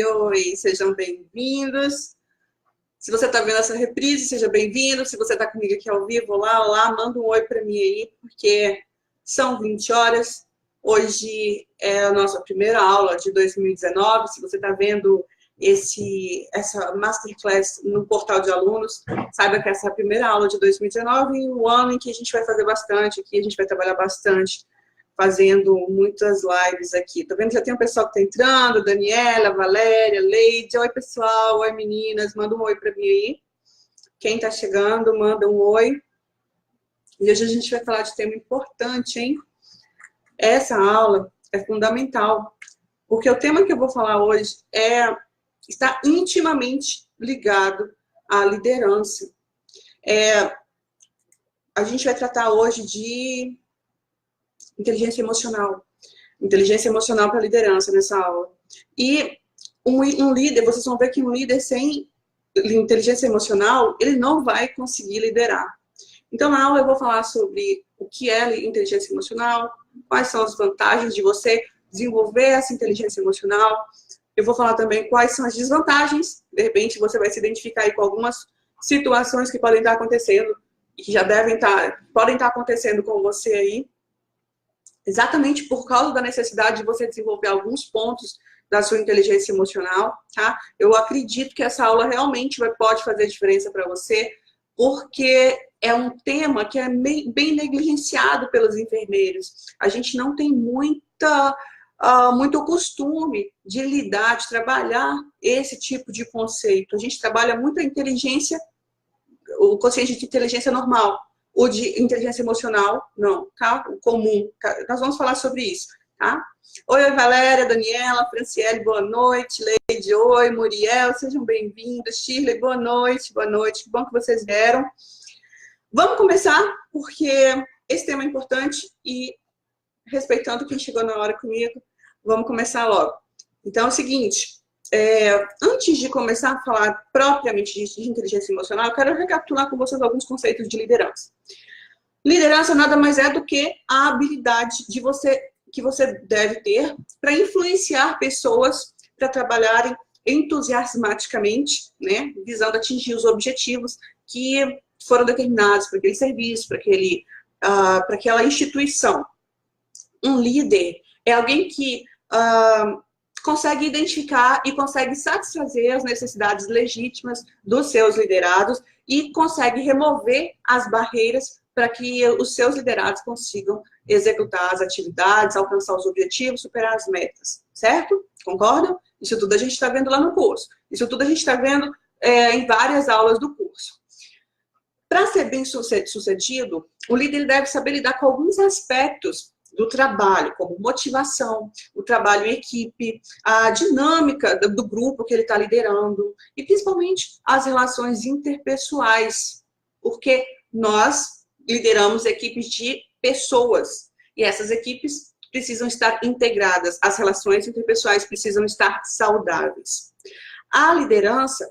oi, oi, sejam bem-vindos. Se você está vendo essa reprise, seja bem-vindo. Se você está comigo aqui ao vivo, olá, manda um oi para mim aí, porque são 20 horas. Hoje é a nossa primeira aula de 2019. Se você está vendo essa Masterclass no portal de alunos, saiba que essa é a primeira aula de 2019 e um ano em que a gente vai fazer bastante aqui, a gente vai trabalhar bastante, fazendo muitas lives aqui. Tá vendo? Já tem um pessoal que tá entrando, Daniela, Valéria, Leide. Oi, pessoal. Oi, meninas. Manda um oi para mim aí. Quem tá chegando, manda um oi. E hoje a gente vai falar de tema importante, hein? Essa aula é fundamental, porque o tema que eu vou falar hoje está intimamente ligado à liderança. A gente vai tratar hoje de inteligência emocional. Inteligência emocional para liderança nessa aula. E um líder, vocês vão ver que um líder sem inteligência emocional, ele não vai conseguir liderar. Então, na aula eu vou falar sobre o que é inteligência emocional, quais são as vantagens de você desenvolver essa inteligência emocional. Eu vou falar também quais são as desvantagens. De repente, você vai se identificar aí com algumas situações que podem estar acontecendo e que já podem estar acontecendo com você aí. Exatamente por causa da necessidade de você desenvolver alguns pontos da sua inteligência emocional, tá? Eu acredito que essa aula realmente pode fazer diferença para você, porque é um tema que é bem negligenciado pelos enfermeiros. A gente não tem muito costume de lidar, de trabalhar esse tipo de conceito. A gente trabalha muito a inteligência, o consciente de inteligência normal. O de inteligência emocional, não, tá? O comum. Nós vamos falar sobre isso, tá? Oi, Valéria, Daniela, Franciele, boa noite. Leide, oi, Muriel, sejam bem-vindos. Shirley, boa noite, que bom que vocês vieram. Vamos começar, porque esse tema é importante e, respeitando quem chegou na hora comigo, vamos começar logo. Então, é o seguinte, antes de começar a falar propriamente de inteligência emocional, eu quero recapitular com vocês alguns conceitos de liderança. Liderança nada mais é do que a habilidade que você deve ter para influenciar pessoas para trabalharem entusiasmaticamente, né, visando atingir os objetivos que foram determinados para aquele serviço, para aquela instituição. Um líder é alguém que consegue identificar e consegue satisfazer as necessidades legítimas dos seus liderados e consegue remover as barreiras para que os seus liderados consigam executar as atividades, alcançar os objetivos, superar as metas, certo? Concordam? Isso tudo a gente está vendo lá no curso. Isso tudo a gente está vendo em várias aulas do curso. Para ser bem sucedido, o líder deve saber lidar com alguns aspectos do trabalho, como motivação, o trabalho em equipe, a dinâmica do grupo que ele está liderando e principalmente as relações interpessoais, porque nós lideramos equipes de pessoas e essas equipes precisam estar integradas, as relações interpessoais precisam estar saudáveis. A liderança,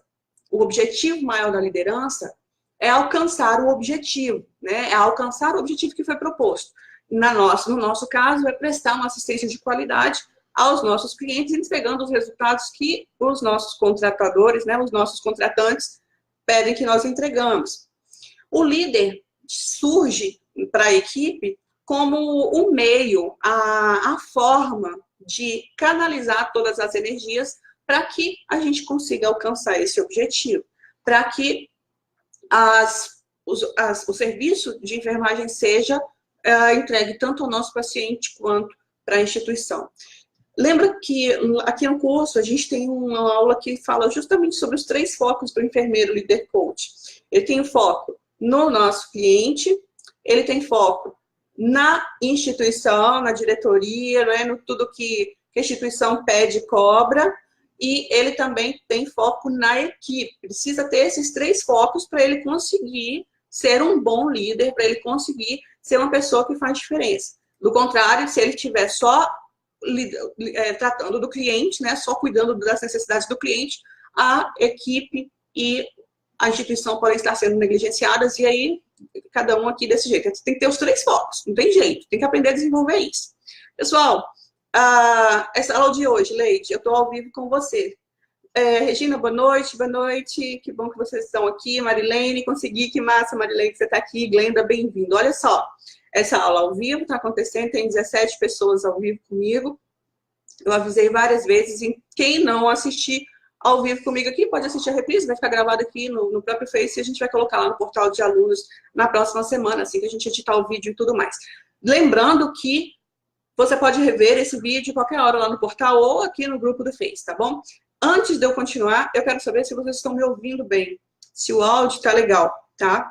o objetivo maior da liderança é alcançar o objetivo, né? É alcançar o objetivo que foi proposto. No nosso caso, é prestar uma assistência de qualidade aos nossos clientes, entregando os resultados que os nossos contratadores, né, os nossos contratantes, pedem que nós entregamos. O líder surge para a equipe como um meio, a forma de canalizar todas as energias para que a gente consiga alcançar esse objetivo, para que o serviço de enfermagem seja entregue tanto ao nosso paciente quanto para a instituição. Lembra que aqui no curso a gente tem uma aula que fala justamente sobre os 3 focos do enfermeiro líder coach. Ele tem o foco no nosso cliente, ele tem foco na instituição, na diretoria, né, no tudo que a instituição pede e cobra, e ele também tem foco na equipe. Precisa ter esses 3 focos para ele conseguir ser um bom líder, para ele conseguir ser uma pessoa que faz diferença. Do contrário, se ele estiver só tratando do cliente, né, só cuidando das necessidades do cliente, a equipe e a instituição podem estar sendo negligenciadas, e aí cada um aqui desse jeito. Tem que ter os 3 focos, não tem jeito, tem que aprender a desenvolver isso. Pessoal, essa aula de hoje, Leide, eu estou ao vivo com você. Regina, boa noite, que bom que vocês estão aqui. Marilene, consegui, que massa, Marilene, que você está aqui. Glenda, bem-vindo. Olha só, essa aula ao vivo está acontecendo, tem 17 pessoas ao vivo comigo. Eu avisei várias vezes, e quem não assistir ao vivo comigo aqui, pode assistir a reprise, vai ficar gravado aqui no próprio Face, e a gente vai colocar lá no portal de alunos na próxima semana, assim que a gente editar o vídeo e tudo mais. Lembrando que você pode rever esse vídeo qualquer hora lá no portal ou aqui no grupo do Face, tá bom? Antes de eu continuar, eu quero saber se vocês estão me ouvindo bem, se o áudio tá legal, tá?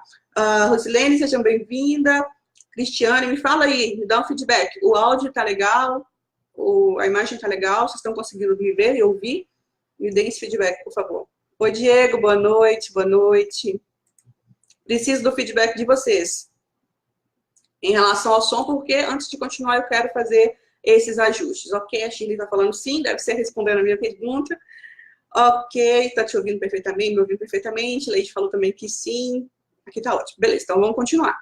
Rosilene, seja bem-vinda. Cristiane, me fala aí, me dá um feedback. O áudio tá legal? A imagem tá legal? Vocês estão conseguindo me ver e ouvir? Me deem esse feedback, por favor. Oi, Diego, boa noite, boa noite. Preciso do feedback de vocês em relação ao som, porque antes de continuar eu quero fazer esses ajustes. Ok, a Shirley está falando sim, deve ser respondendo a minha pergunta. Ok, está te ouvindo perfeitamente, me ouvindo perfeitamente. Leite falou também que sim. Aqui está ótimo. Beleza, então vamos continuar.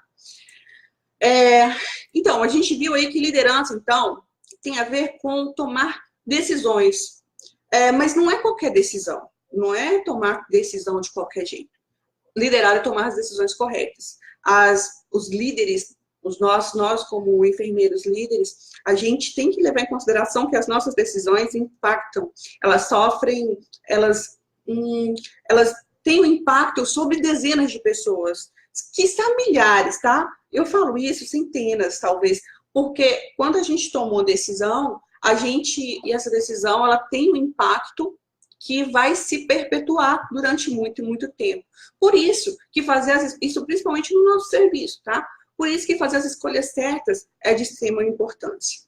Então, a gente viu aí que liderança, então, tem a ver com tomar decisões. Mas não é qualquer decisão. Não é tomar decisão de qualquer jeito. Liderar é tomar as decisões corretas. Os líderes, nós como enfermeiros líderes, a gente tem que levar em consideração que as nossas decisões impactam. Elas sofrem, elas têm um impacto sobre dezenas de pessoas, que são milhares, tá? Eu falo isso, centenas, talvez, porque quando a gente toma uma decisão, e essa decisão, ela tem um impacto que vai se perpetuar durante muito, muito tempo. Por isso, que fazer isso principalmente no nosso serviço, tá? Por isso que fazer as escolhas certas é de extrema importância.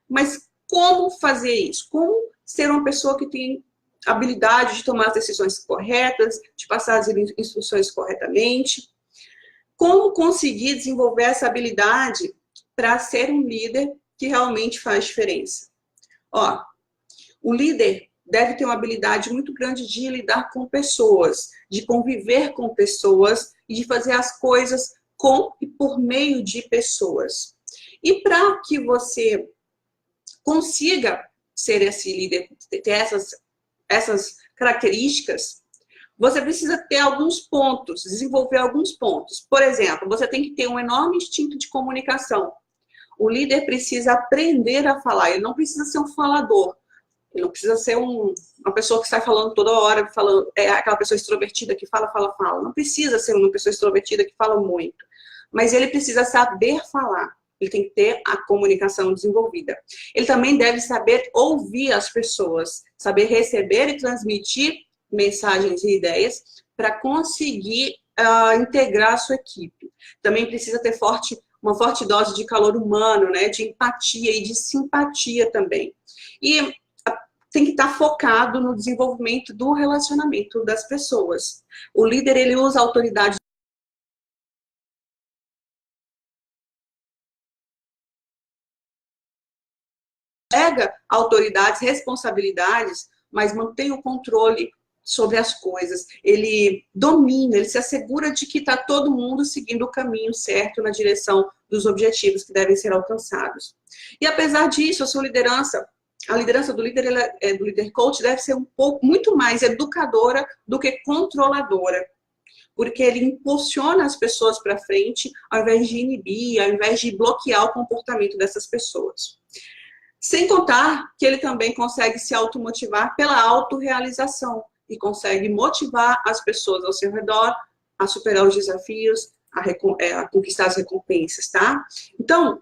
Mas como fazer isso? Como ser uma pessoa que tem habilidade de tomar as decisões corretas, de passar as instruções corretamente? Como conseguir desenvolver essa habilidade para ser um líder que realmente faz diferença? O líder deve ter uma habilidade muito grande de lidar com pessoas, de conviver com pessoas e de fazer as coisas com e por meio de pessoas. E para que você consiga ser esse líder, ter essas características, você precisa ter alguns pontos, desenvolver alguns pontos. Por exemplo, você tem que ter um enorme instinto de comunicação. O líder precisa aprender a falar, ele não precisa ser um falador. Ele não precisa ser uma pessoa que sai falando toda hora, aquela pessoa extrovertida que fala. Não precisa ser uma pessoa extrovertida que fala muito. Mas ele precisa saber falar. Ele tem que ter a comunicação desenvolvida. Ele também deve saber ouvir as pessoas, saber receber e transmitir mensagens e ideias para conseguir integrar a sua equipe. Também precisa ter uma forte dose de calor humano, né, de empatia e de simpatia também. E tem que estar focado no desenvolvimento do relacionamento das pessoas. O líder, ele usa a autoridade pega autoridades, responsabilidades, mas mantém o controle sobre as coisas. Ele domina, ele se assegura de que está todo mundo seguindo o caminho certo na direção dos objetivos que devem ser alcançados. E apesar disso, a liderança do líder, do líder coach, deve ser muito mais educadora do que controladora. Porque ele impulsiona as pessoas para frente, ao invés de inibir, ao invés de bloquear o comportamento dessas pessoas. Sem contar que ele também consegue se automotivar pela autorrealização e consegue motivar as pessoas ao seu redor a superar os desafios, a conquistar as recompensas, tá? Então,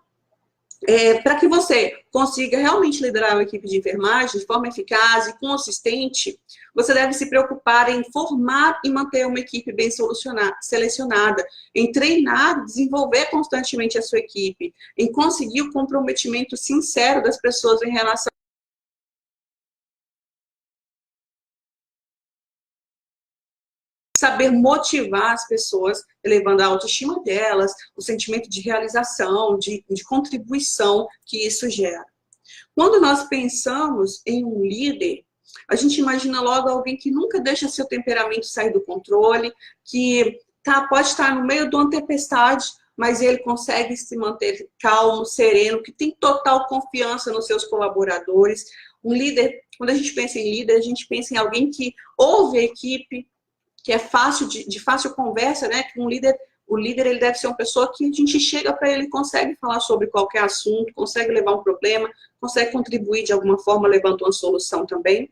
para que você consiga realmente liderar uma equipe de enfermagem de forma eficaz e consistente, você deve se preocupar em formar e manter uma equipe bem selecionada, em treinar e desenvolver constantemente a sua equipe, em conseguir o comprometimento sincero das pessoas em relação saber motivar as pessoas, elevando a autoestima delas, o sentimento de realização, de contribuição que isso gera. Quando nós pensamos em um líder, a gente imagina logo alguém que nunca deixa seu temperamento sair do controle, que pode estar no meio de uma tempestade, mas ele consegue se manter calmo, sereno, que tem total confiança nos seus colaboradores. Um líder Quando a gente pensa em líder, a gente pensa em alguém que ouve a equipe, que é fácil de fácil conversa, né? Que o líder ele deve ser uma pessoa que a gente chega para ele, consegue falar sobre qualquer assunto, consegue levar um problema, consegue contribuir de alguma forma, levando uma solução também.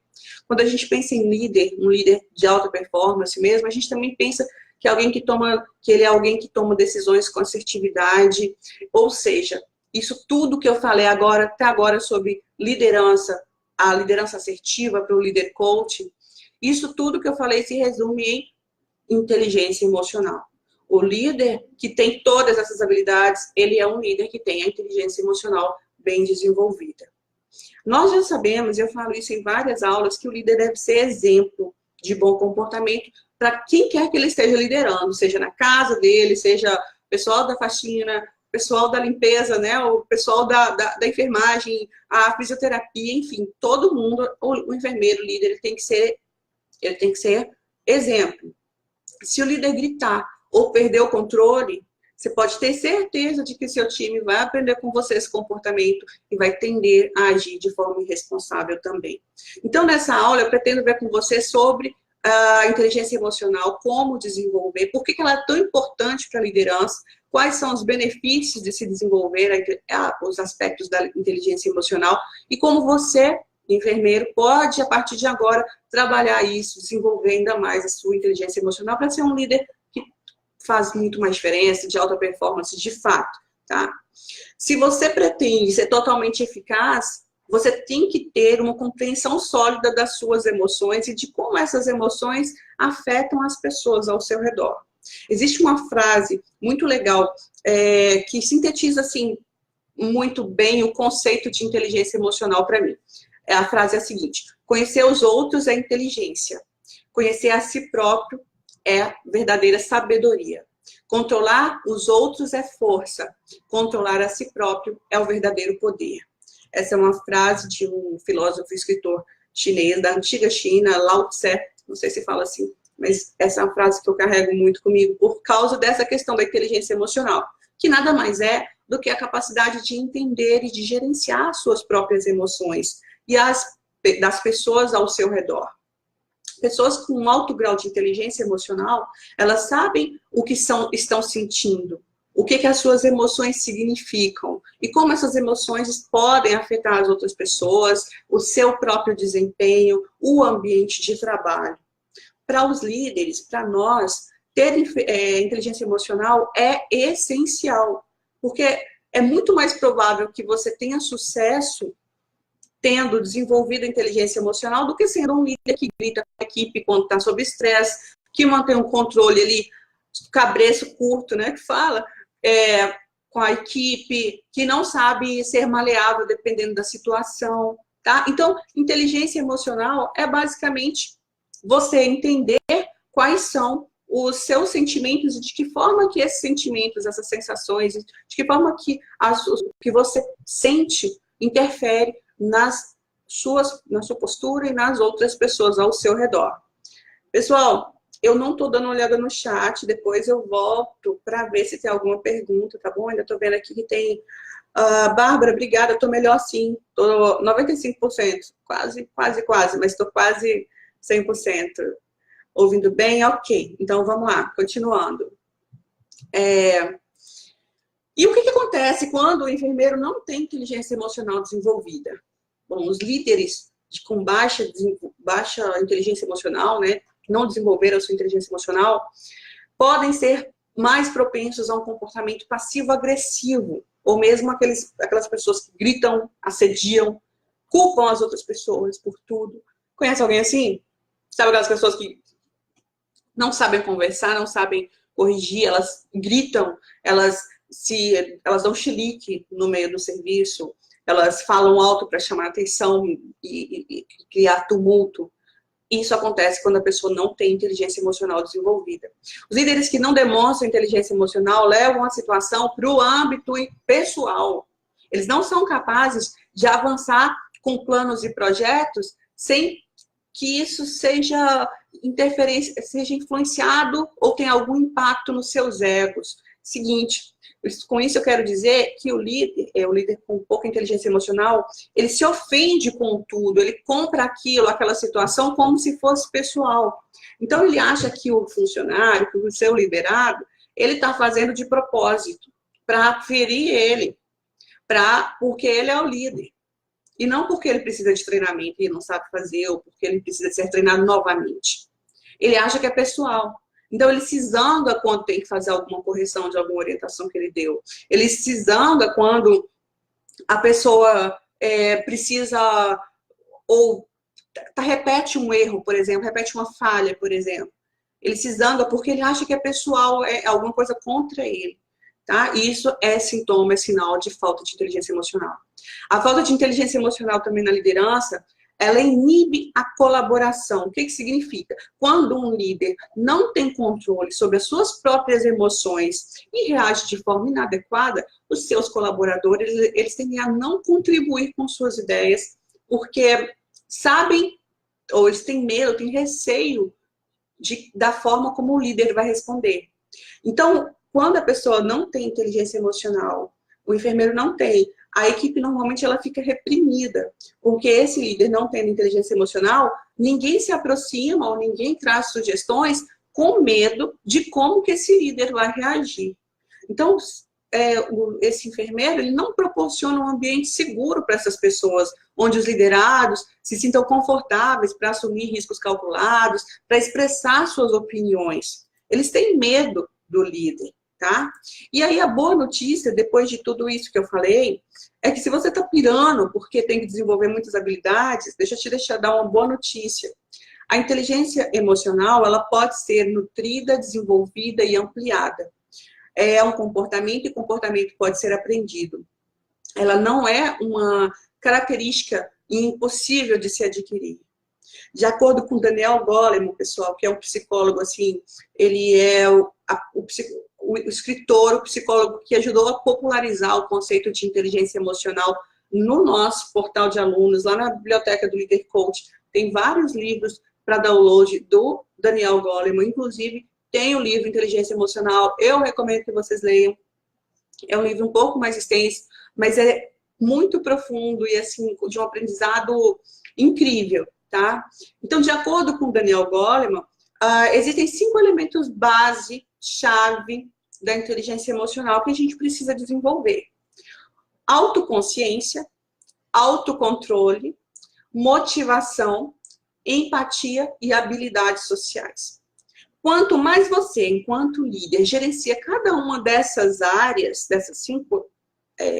Quando a gente pensa em líder, um líder de alta performance mesmo, a gente também pensa que ele é alguém que toma decisões com assertividade, ou seja, isso tudo que eu falei até agora sobre liderança, a liderança assertiva para o líder coach, isso tudo que eu falei se resume em inteligência emocional. O líder que tem todas essas habilidades, ele é um líder que tem a inteligência emocional bem desenvolvida. Nós já sabemos, e eu falo isso em várias aulas, que o líder deve ser exemplo de bom comportamento para quem quer que ele esteja liderando, seja na casa dele, seja o pessoal da faxina, o pessoal da limpeza, né, o pessoal da enfermagem, a fisioterapia, enfim, todo mundo, o enfermeiro, o líder, ele tem que ser exemplo. Se o líder gritar ou perder o controle, você pode ter certeza de que seu time vai aprender com você esse comportamento e vai tender a agir de forma irresponsável também. Então, nessa aula, eu pretendo ver com você sobre a inteligência emocional, como desenvolver, por que ela é tão importante para a liderança, quais são os benefícios de se desenvolver os aspectos da inteligência emocional e como você, enfermeiro, pode, a partir de agora, trabalhar isso, desenvolver ainda mais a sua inteligência emocional para ser um líder que faz muito mais diferença, de alta performance, de fato, tá? Se você pretende ser totalmente eficaz, você tem que ter uma compreensão sólida das suas emoções e de como essas emoções afetam as pessoas ao seu redor. Existe uma frase muito legal que sintetiza assim, muito bem o conceito de inteligência emocional para mim. A frase é a seguinte: conhecer os outros é inteligência, conhecer a si próprio é verdadeira sabedoria. Controlar os outros é força, controlar a si próprio é o verdadeiro poder. Essa é uma frase de um filósofo e escritor chinês da antiga China, Lao Tse, não sei se fala assim, mas essa é uma frase que eu carrego muito comigo por causa dessa questão da inteligência emocional, que nada mais é do que a capacidade de entender e de gerenciar suas próprias emoções e das pessoas ao seu redor. Pessoas com um alto grau de inteligência emocional, elas sabem o que estão sentindo, o que as suas emoções significam e como essas emoções podem afetar as outras pessoas, o seu próprio desempenho, o ambiente de trabalho. Para os líderes, para nós, ter inteligência emocional é essencial, porque é muito mais provável que você tenha sucesso tendo desenvolvido a inteligência emocional do que sendo um líder que grita com a equipe quando está sob estresse, que mantém um controle ali, cabreço curto, né, que fala, com a equipe, que não sabe ser maleável dependendo da situação, tá? Então, inteligência emocional é basicamente você entender quais são os seus sentimentos e de que forma que esses sentimentos, essas sensações, de que forma que que você sente interfere na sua postura e nas outras pessoas ao seu redor. Pessoal, eu não estou dando uma olhada no chat, depois eu volto para ver se tem alguma pergunta, tá bom? Ainda estou vendo aqui que tem... Bárbara, obrigada, estou melhor sim, estou 95%, quase, mas estou quase 100%. Ouvindo bem? Ok, então vamos lá, continuando. E o que acontece quando o enfermeiro não tem inteligência emocional desenvolvida? Bom, os líderes com baixa inteligência emocional, né, que não desenvolveram a sua inteligência emocional, podem ser mais propensos a um comportamento passivo-agressivo, ou mesmo aquelas pessoas que gritam, assediam, culpam as outras pessoas por tudo. Conhece alguém assim? Sabe aquelas pessoas que não sabem conversar, não sabem corrigir, elas gritam, elas dão chilique no meio do serviço, elas falam alto para chamar atenção e criar tumulto. Isso acontece quando a pessoa não tem inteligência emocional desenvolvida. Os líderes que não demonstram inteligência emocional levam a situação para o âmbito pessoal. Eles não são capazes de avançar com planos e projetos sem que isso seja influenciado ou tenha algum impacto nos seus egos. Seguinte, com isso eu quero dizer que o líder com pouca inteligência emocional, ele se ofende com tudo, ele compra aquilo, aquela situação como se fosse pessoal. Então ele acha que o funcionário, que o seu liderado, ele está fazendo de propósito, para ferir ele, porque ele é o líder. E não porque ele precisa de treinamento e não sabe fazer, ou porque ele precisa ser treinado novamente. Ele acha que é pessoal. Então, ele se zanga quando tem que fazer alguma correção de alguma orientação que ele deu. Ele se zanga quando a pessoa precisa, ou repete um erro, por exemplo, repete uma falha, por exemplo. Ele se zanga porque ele acha que é pessoal, é alguma coisa contra ele. Tá? E isso é sintoma, é sinal de falta de inteligência emocional. A falta de inteligência emocional também na liderança, ela inibe a colaboração. O que significa? Quando um líder não tem controle sobre as suas próprias emoções e reage de forma inadequada, os seus colaboradores, eles tendem a não contribuir com suas ideias, porque sabem, ou eles têm medo, têm receio da forma como o líder vai responder. Então, quando a pessoa não tem inteligência emocional, o enfermeiro não tem, a equipe normalmente ela fica reprimida, porque esse líder não tendo inteligência emocional, ninguém se aproxima ou ninguém traz sugestões com medo de como que esse líder vai reagir. Então, esse enfermeiro ele não proporciona um ambiente seguro para essas pessoas, onde os liderados se sintam confortáveis para assumir riscos calculados, para expressar suas opiniões. Eles têm medo do líder. Tá? E aí a boa notícia, depois de tudo isso que eu falei, é que se você está pirando porque tem que desenvolver muitas habilidades, deixa eu te dar uma boa notícia. A inteligência emocional, ela pode ser nutrida, desenvolvida e ampliada. É um comportamento e comportamento pode ser aprendido. Ela não é uma característica impossível de se adquirir. De acordo com Daniel Goleman, pessoal, que é um psicólogo, assim, ele é o escritor, o psicólogo que ajudou a popularizar o conceito de inteligência emocional no nosso portal de alunos, lá na biblioteca do Líder Coach. Tem vários livros para download do Daniel Goleman, inclusive tem o livro Inteligência Emocional, eu recomendo que vocês leiam. É um livro um pouco mais extenso, mas é muito profundo e assim, de um aprendizado incrível, tá? Então, de acordo com Daniel Goleman, existem 5 elementos base, chave da inteligência emocional que a gente precisa desenvolver. Autoconsciência, autocontrole, motivação, empatia e habilidades sociais. Quanto mais você, enquanto líder, gerencia cada uma dessas áreas, dessas 5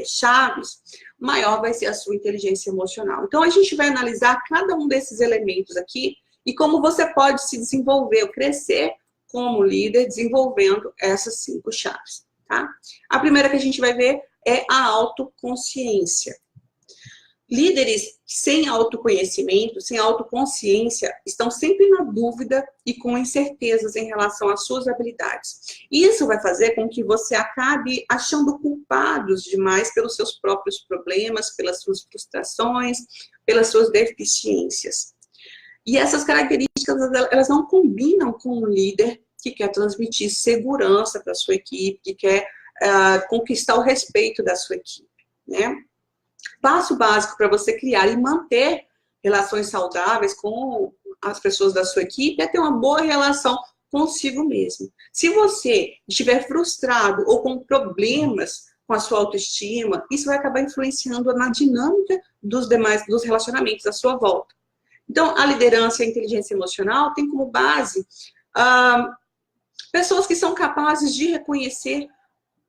chaves, maior vai ser a sua inteligência emocional. Então, a gente vai analisar cada um desses elementos aqui e como você pode se desenvolver, ou crescer como líder, desenvolvendo essas 5 chaves, tá? A primeira que a gente vai ver é a autoconsciência. Líderes sem autoconhecimento, sem autoconsciência, estão sempre na dúvida e com incertezas em relação às suas habilidades. Isso vai fazer com que você acabe achando culpados demais pelos seus próprios problemas, pelas suas frustrações, pelas suas deficiências. E essas características, elas não combinam com um líder que quer transmitir segurança para a sua equipe, que quer conquistar o respeito da sua equipe, né? Passo básico para você criar e manter relações saudáveis com as pessoas da sua equipe é ter uma boa relação consigo mesmo. Se você estiver frustrado ou com problemas com a sua autoestima, isso vai acabar influenciando na dinâmica dos relacionamentos à sua volta. Então, a liderança e a inteligência emocional tem como base pessoas que são capazes de reconhecer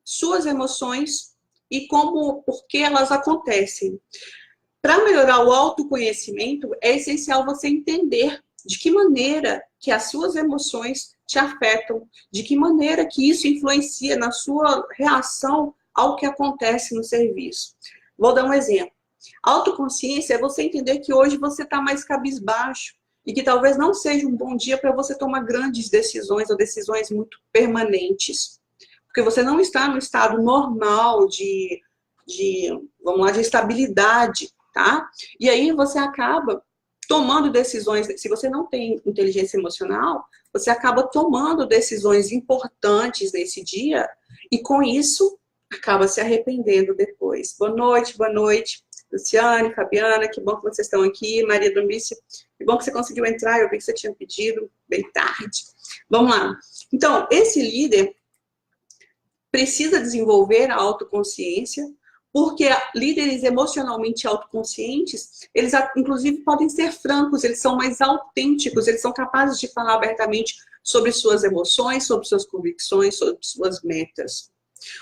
suas emoções e por que elas acontecem. Para melhorar o autoconhecimento, é essencial você entender de que maneira que as suas emoções te afetam, de que maneira que isso influencia na sua reação ao que acontece no serviço. Vou dar um exemplo. Autoconsciência é você entender que hoje você está mais cabisbaixo e que talvez não seja um bom dia para você tomar grandes decisões ou decisões muito permanentes. Porque você não está no estado normal vamos lá, de estabilidade, tá? E aí você acaba tomando decisões. Se você não tem inteligência emocional, você acaba tomando decisões importantes nesse dia e com isso acaba se arrependendo depois. Boa noite, Luciane, Fabiana, que bom que vocês estão aqui. Maria Domícia, que bom que você conseguiu entrar, eu vi que você tinha pedido, bem tarde. Vamos lá. Então, esse líder precisa desenvolver a autoconsciência, porque líderes emocionalmente autoconscientes, eles inclusive podem ser francos, eles são mais autênticos, eles são capazes de falar abertamente sobre suas emoções, sobre suas convicções, sobre suas metas.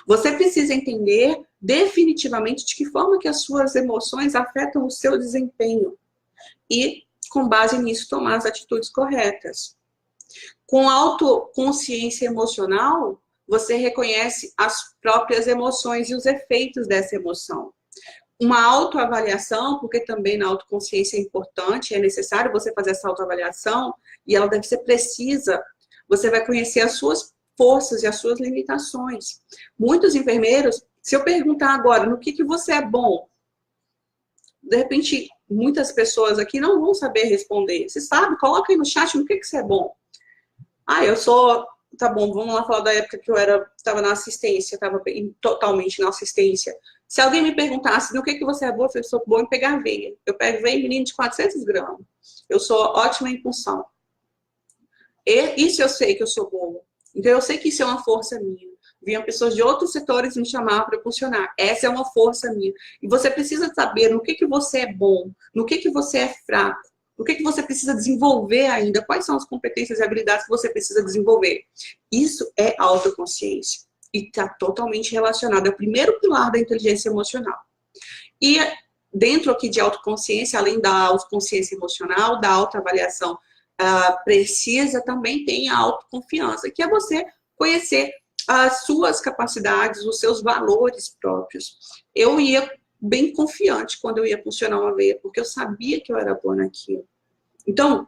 Você precisa entender definitivamente de que forma que as suas emoções afetam o seu desempenho e, com base nisso, tomar as atitudes corretas. Com autoconsciência emocional, você reconhece as próprias emoções e os efeitos dessa emoção. Uma autoavaliação, porque também na autoconsciência é importante, é necessário você fazer essa autoavaliação e ela deve ser precisa. Você vai conhecer as suas forças e as suas limitações. Muitos enfermeiros, se eu perguntar agora no que você é bom, de repente, muitas pessoas aqui não vão saber responder. Você sabe? Coloca aí no chat no que você é bom. Ah, eu sou... Tá bom, vamos lá falar da época que eu estava na assistência, estava totalmente na assistência. Se alguém me perguntasse no que você é boa, eu sou boa em pegar veia. Eu pego veia em menino de 400 gramas. Eu sou ótima em punção. E isso eu sei que eu sou boa. Então eu sei que isso é uma força minha. Vinham pessoas de outros setores me chamar para funcionar. Essa é uma força minha. E você precisa saber no que você é bom, no que você é fraco. O que você precisa desenvolver ainda? Quais são as competências e habilidades que você precisa desenvolver? Isso é autoconsciência. E está totalmente relacionado. É o primeiro pilar da inteligência emocional. E dentro aqui de autoconsciência, além da autoconsciência emocional, da autoavaliação precisa, também tem a autoconfiança, que é você conhecer as suas capacidades, os seus valores próprios. Eu ia bem confiante quando eu ia funcionar uma veia, porque eu sabia que eu era boa naquilo. Então,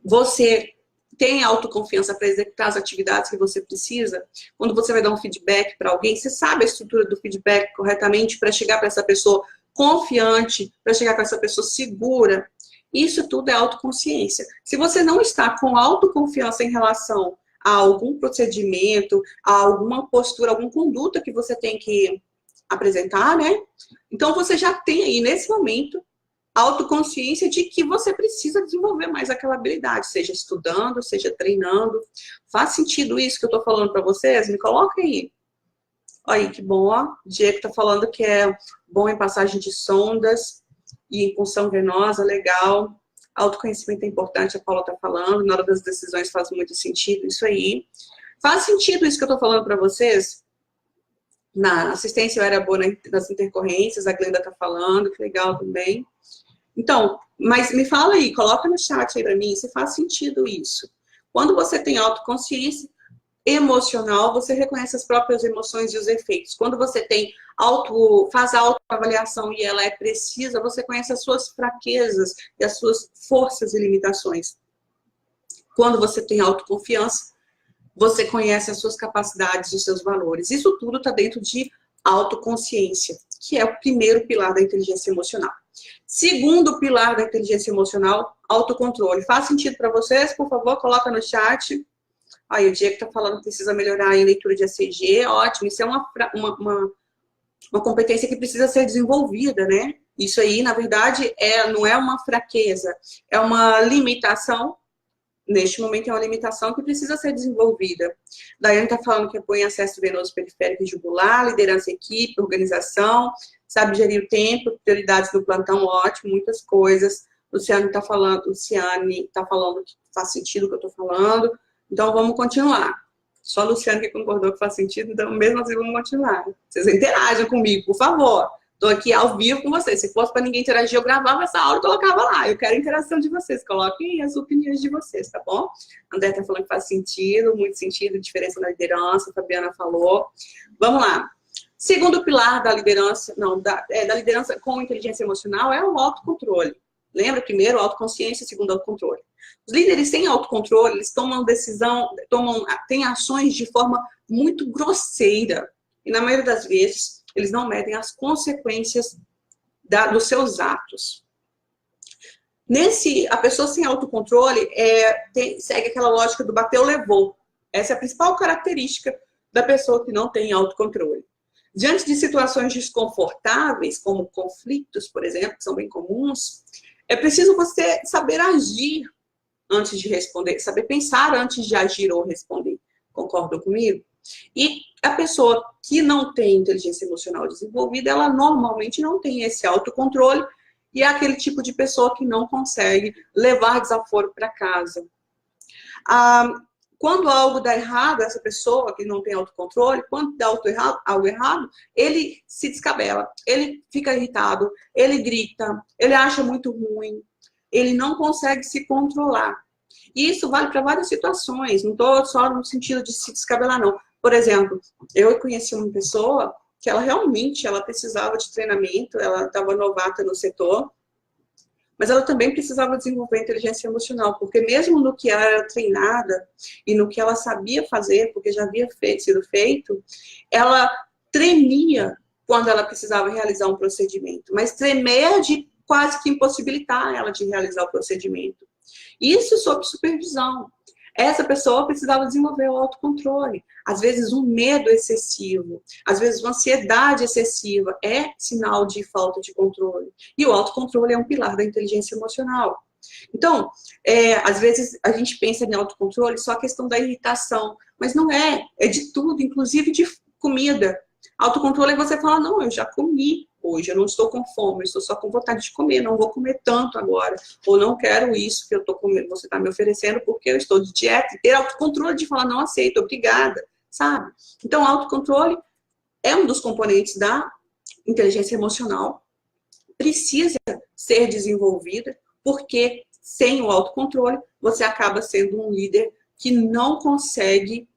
você tem autoconfiança para executar as atividades que você precisa. Quando você vai dar um feedback para alguém, você sabe a estrutura do feedback corretamente para chegar para essa pessoa confiante, para chegar para essa pessoa segura. Isso tudo é autoconsciência. Se você não está com autoconfiança em relação a algum procedimento, a alguma postura, alguma conduta que você tem que apresentar, né? Então, você já tem aí, nesse momento, autoconsciência de que você precisa desenvolver mais aquela habilidade, seja estudando, seja treinando. Faz sentido isso que eu tô falando para vocês? Me coloca aí. Olha aí, que bom, ó. O Diego tá falando que é bom em passagem de sondas e em punção venosa, legal. Autoconhecimento é importante, a Paula tá falando, na hora das decisões faz muito sentido, isso aí. Faz sentido isso que eu tô falando para vocês? Na assistência eu era boa nas intercorrências, a Glenda tá falando, que legal também. Então, mas me fala aí, coloca no chat aí pra mim se faz sentido isso. Quando você tem autoconsciência emocional, você reconhece as próprias emoções e os efeitos. Quando você faz a autoavaliação e ela é precisa, você conhece as suas fraquezas e as suas forças e limitações. Quando você tem autoconfiança, você conhece as suas capacidades e os seus valores. Isso tudo está dentro de autoconsciência, que é o primeiro pilar da inteligência emocional. Segundo pilar da inteligência emocional, autocontrole. Faz sentido para vocês? Por favor, coloca no chat. Aí o Diego está falando que precisa melhorar a leitura de ACG. Ótimo, isso é uma competência que precisa ser desenvolvida, né? Isso aí, na verdade, não é uma fraqueza, é uma limitação. Neste momento é uma limitação que precisa ser desenvolvida. Daiane está falando que apoia acesso venoso periférico e jugular, liderança equipe, organização, sabe gerir o tempo, prioridades no plantão, ótimo, muitas coisas. Luciane está falando que faz sentido o que eu estou falando. Então vamos continuar. Só a Luciane que concordou que faz sentido, então mesmo assim vamos continuar. Vocês interagem comigo, por favor. Estou aqui ao vivo com vocês. Se fosse para ninguém interagir, eu gravava essa aula e colocava lá. Eu quero a interação de vocês. Coloquem as opiniões de vocês, tá bom? André está falando que faz sentido, muito sentido, diferença na liderança, a Fabiana falou. Vamos lá. Segundo pilar da liderança, da liderança com inteligência emocional é o autocontrole. Lembra? Primeiro, autoconsciência, segundo, autocontrole. Os líderes sem autocontrole, eles tomam têm ações de forma muito grosseira. E na maioria das vezes, eles não medem as consequências dos seus atos. A pessoa sem autocontrole segue aquela lógica do bateu, levou. Essa é a principal característica da pessoa que não tem autocontrole. Diante de situações desconfortáveis, como conflitos, por exemplo, que são bem comuns, é preciso você saber agir antes de responder, saber pensar antes de agir ou responder. Concordam comigo? E a pessoa que não tem inteligência emocional desenvolvida, ela normalmente não tem esse autocontrole e é aquele tipo de pessoa que não consegue levar desaforo para casa. Quando algo dá errado, essa pessoa que não tem autocontrole, quando dá algo errado, ele se descabela, ele fica irritado, ele grita, ele acha muito ruim, ele não consegue se controlar. E isso vale para várias situações, não estou só no sentido de se descabelar, não. Por exemplo, eu conheci uma pessoa que ela realmente precisava de treinamento, ela estava novata no setor, mas ela também precisava desenvolver inteligência emocional, porque mesmo no que ela era treinada e no que ela sabia fazer, porque já havia sido feito, ela tremia quando ela precisava realizar um procedimento, mas tremer de quase que impossibilitar ela de realizar o procedimento. Isso sob supervisão. Essa pessoa precisava desenvolver o autocontrole. Às vezes um medo excessivo, às vezes uma ansiedade excessiva é sinal de falta de controle. E o autocontrole é um pilar da inteligência emocional. Então, às vezes a gente pensa em autocontrole só a questão da irritação, mas não é, é de tudo, inclusive de comida. Autocontrole é você falar, não, eu já comi hoje, eu não estou com fome, eu estou só com vontade de comer, não vou comer tanto agora, ou não quero isso que eu estou comendo, você está me oferecendo porque eu estou de dieta. E ter autocontrole de falar, não aceito, obrigada, sabe? Então, autocontrole é um dos componentes da inteligência emocional, precisa ser desenvolvida, porque sem o autocontrole, você acaba sendo um líder que não consegue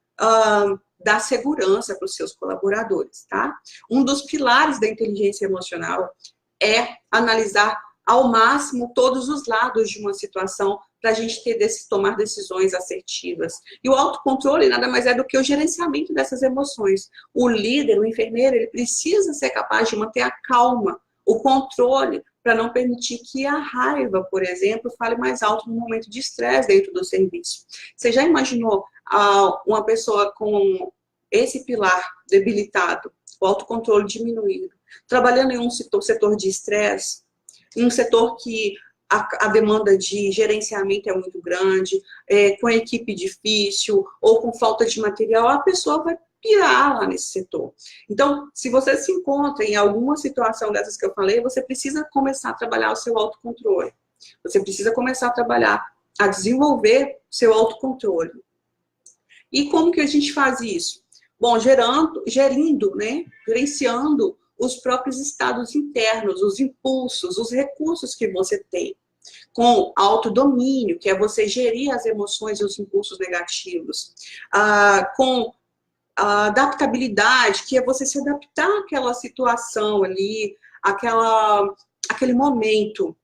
dar segurança para os seus colaboradores, tá? Um dos pilares da inteligência emocional é analisar ao máximo todos os lados de uma situação para a gente tomar decisões assertivas. E o autocontrole nada mais é do que o gerenciamento dessas emoções. O líder, o enfermeiro, ele precisa ser capaz de manter a calma, o controle, para não permitir que a raiva, por exemplo, fale mais alto no momento de estresse dentro do serviço. Você já imaginou uma pessoa com esse pilar debilitado, o autocontrole diminuído, trabalhando em um setor de estresse, em um setor que a demanda de gerenciamento é muito grande, com a equipe difícil, ou com falta de material, a pessoa vai pirar lá nesse setor. Então, se você se encontra em alguma situação dessas que eu falei, você precisa começar a trabalhar o seu autocontrole. Você precisa começar a trabalhar, a desenvolver seu autocontrole. E como que a gente faz isso? Bom, gerenciando os próprios estados internos, os impulsos, os recursos que você tem. Com autodomínio, que é você gerir as emoções e os impulsos negativos. Com a adaptabilidade, que é você se adaptar àquela situação ali, aquele momento.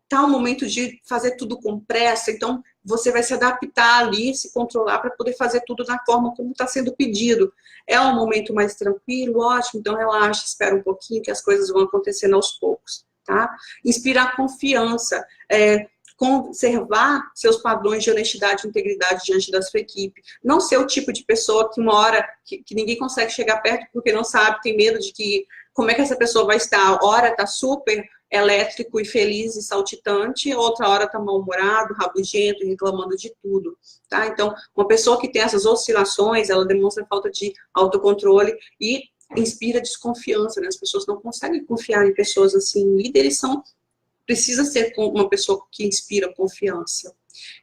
Tá um momento de fazer tudo com pressa, então você vai se adaptar ali, se controlar para poder fazer tudo da forma como está sendo pedido. É um momento mais tranquilo, ótimo, então relaxa, espera um pouquinho que as coisas vão acontecendo aos poucos, tá? Inspirar confiança, conservar seus padrões de honestidade e integridade diante da sua equipe. Não ser o tipo de pessoa que uma hora que ninguém consegue chegar perto porque não sabe, tem medo de que como é que essa pessoa vai estar. Hora está super elétrico e feliz e saltitante, outra hora está mal-humorado, rabugento, reclamando de tudo, tá? Então, uma pessoa que tem essas oscilações, ela demonstra falta de autocontrole e inspira desconfiança, né? As pessoas não conseguem confiar em pessoas assim. Líderes precisa ser uma pessoa que inspira confiança.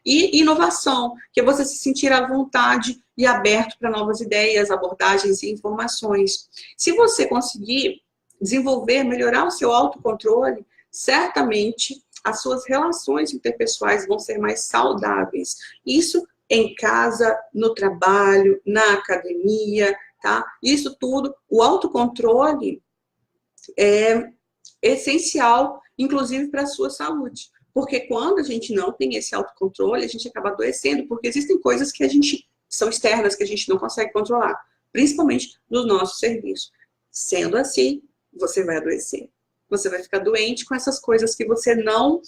E inovação, que é você se sentir à vontade e aberto para novas ideias, abordagens e informações. Se você conseguir desenvolver, melhorar o seu autocontrole, certamente as suas relações interpessoais vão ser mais saudáveis. Isso em casa, no trabalho, na academia, tá? Isso tudo, o autocontrole é essencial, inclusive para a sua saúde. Porque quando a gente não tem esse autocontrole, a gente acaba adoecendo, porque existem coisas que são externas, que a gente não consegue controlar, principalmente nos nossos serviços. Sendo assim, você vai adoecer. você vai ficar doente com essas coisas que você não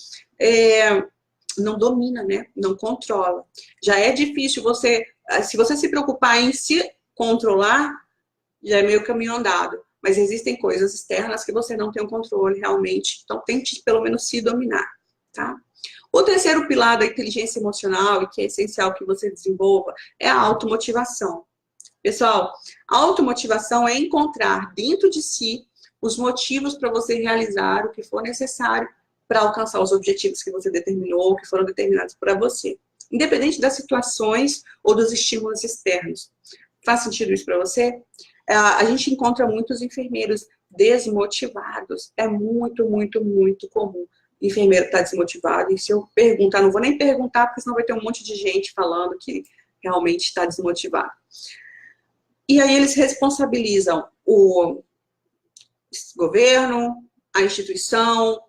domina, né? Não controla. Já é difícil você, se você se preocupar em se controlar, já é meio caminho andado. Mas existem coisas externas que você não tem o controle realmente. Então, tente pelo menos se dominar, tá? O terceiro pilar da inteligência emocional, e que é essencial que você desenvolva, é a automotivação. Pessoal, a automotivação é encontrar dentro de si os motivos para você realizar o que for necessário para alcançar os objetivos que você determinou, que foram determinados para você. Independente das situações ou dos estímulos externos. Faz sentido isso para você? A gente encontra muitos enfermeiros desmotivados. É muito, muito, muito comum. Enfermeiro está desmotivado. E se eu perguntar, não vou nem perguntar, porque senão vai ter um monte de gente falando que realmente está desmotivado. E aí eles responsabilizam o governo, a instituição,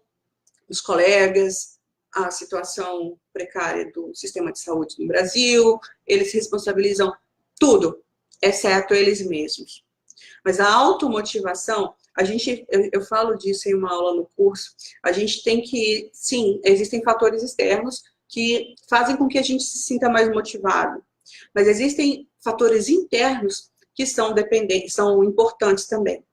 os colegas, a situação precária do sistema de saúde no Brasil, eles responsabilizam tudo, exceto eles mesmos. Mas a automotivação, eu falo disso em uma aula no curso, a gente tem que, sim, existem fatores externos que fazem com que a gente se sinta mais motivado, mas existem fatores internos que são dependentes, são importantes também.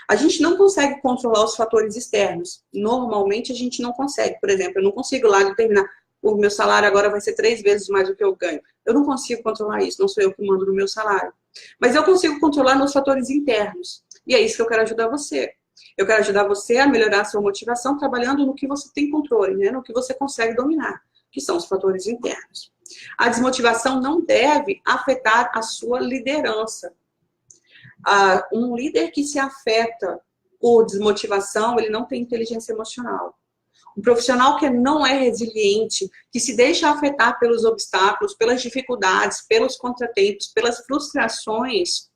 A gente não consegue controlar os fatores externos. Normalmente a gente não consegue. Por exemplo, eu não consigo lá determinar o meu salário agora vai ser 3 vezes mais do que eu ganho. Eu não consigo controlar isso, não sou eu que mando no meu salário. Mas eu consigo controlar meus fatores internos. E é isso que eu quero ajudar você. Eu quero ajudar você a melhorar a sua motivação trabalhando no que você tem controle, né? No que você consegue dominar, que são os fatores internos. A desmotivação não deve afetar a sua liderança. Um líder que se afeta por desmotivação, ele não tem inteligência emocional. Um profissional que não é resiliente, que se deixa afetar pelos obstáculos, pelas dificuldades, pelos contratempos, pelas frustrações,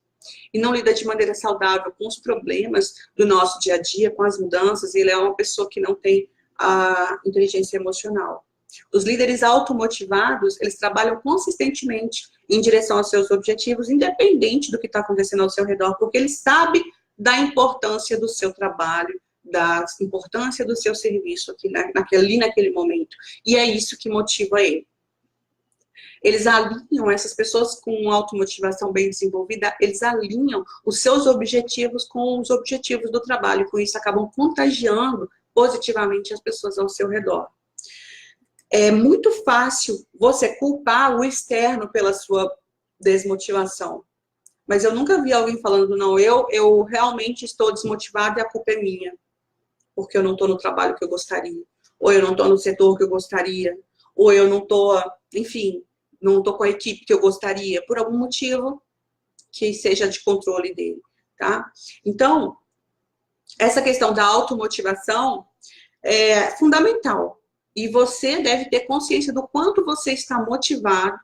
e não lida de maneira saudável com os problemas do nosso dia a dia, com as mudanças, ele é uma pessoa que não tem a inteligência emocional. Os líderes automotivados, eles trabalham consistentemente em direção aos seus objetivos, independente do que está acontecendo ao seu redor, porque ele sabe da importância do seu trabalho, da importância do seu serviço naquele momento. E é isso que motiva ele. Eles alinham, essas pessoas com automotivação bem desenvolvida, eles alinham os seus objetivos com os objetivos do trabalho. Com isso, acabam contagiando positivamente as pessoas ao seu redor. É muito fácil você culpar o externo pela sua desmotivação. Mas eu nunca vi alguém falando, não, eu realmente estou desmotivado e a culpa é minha. Porque eu não estou no trabalho que eu gostaria. Ou eu não estou no setor que eu gostaria. Ou eu não estou, enfim, não estou com a equipe que eu gostaria. Por algum motivo que seja de controle dele, tá? Então, essa questão da automotivação é fundamental. E você deve ter consciência do quanto você está motivado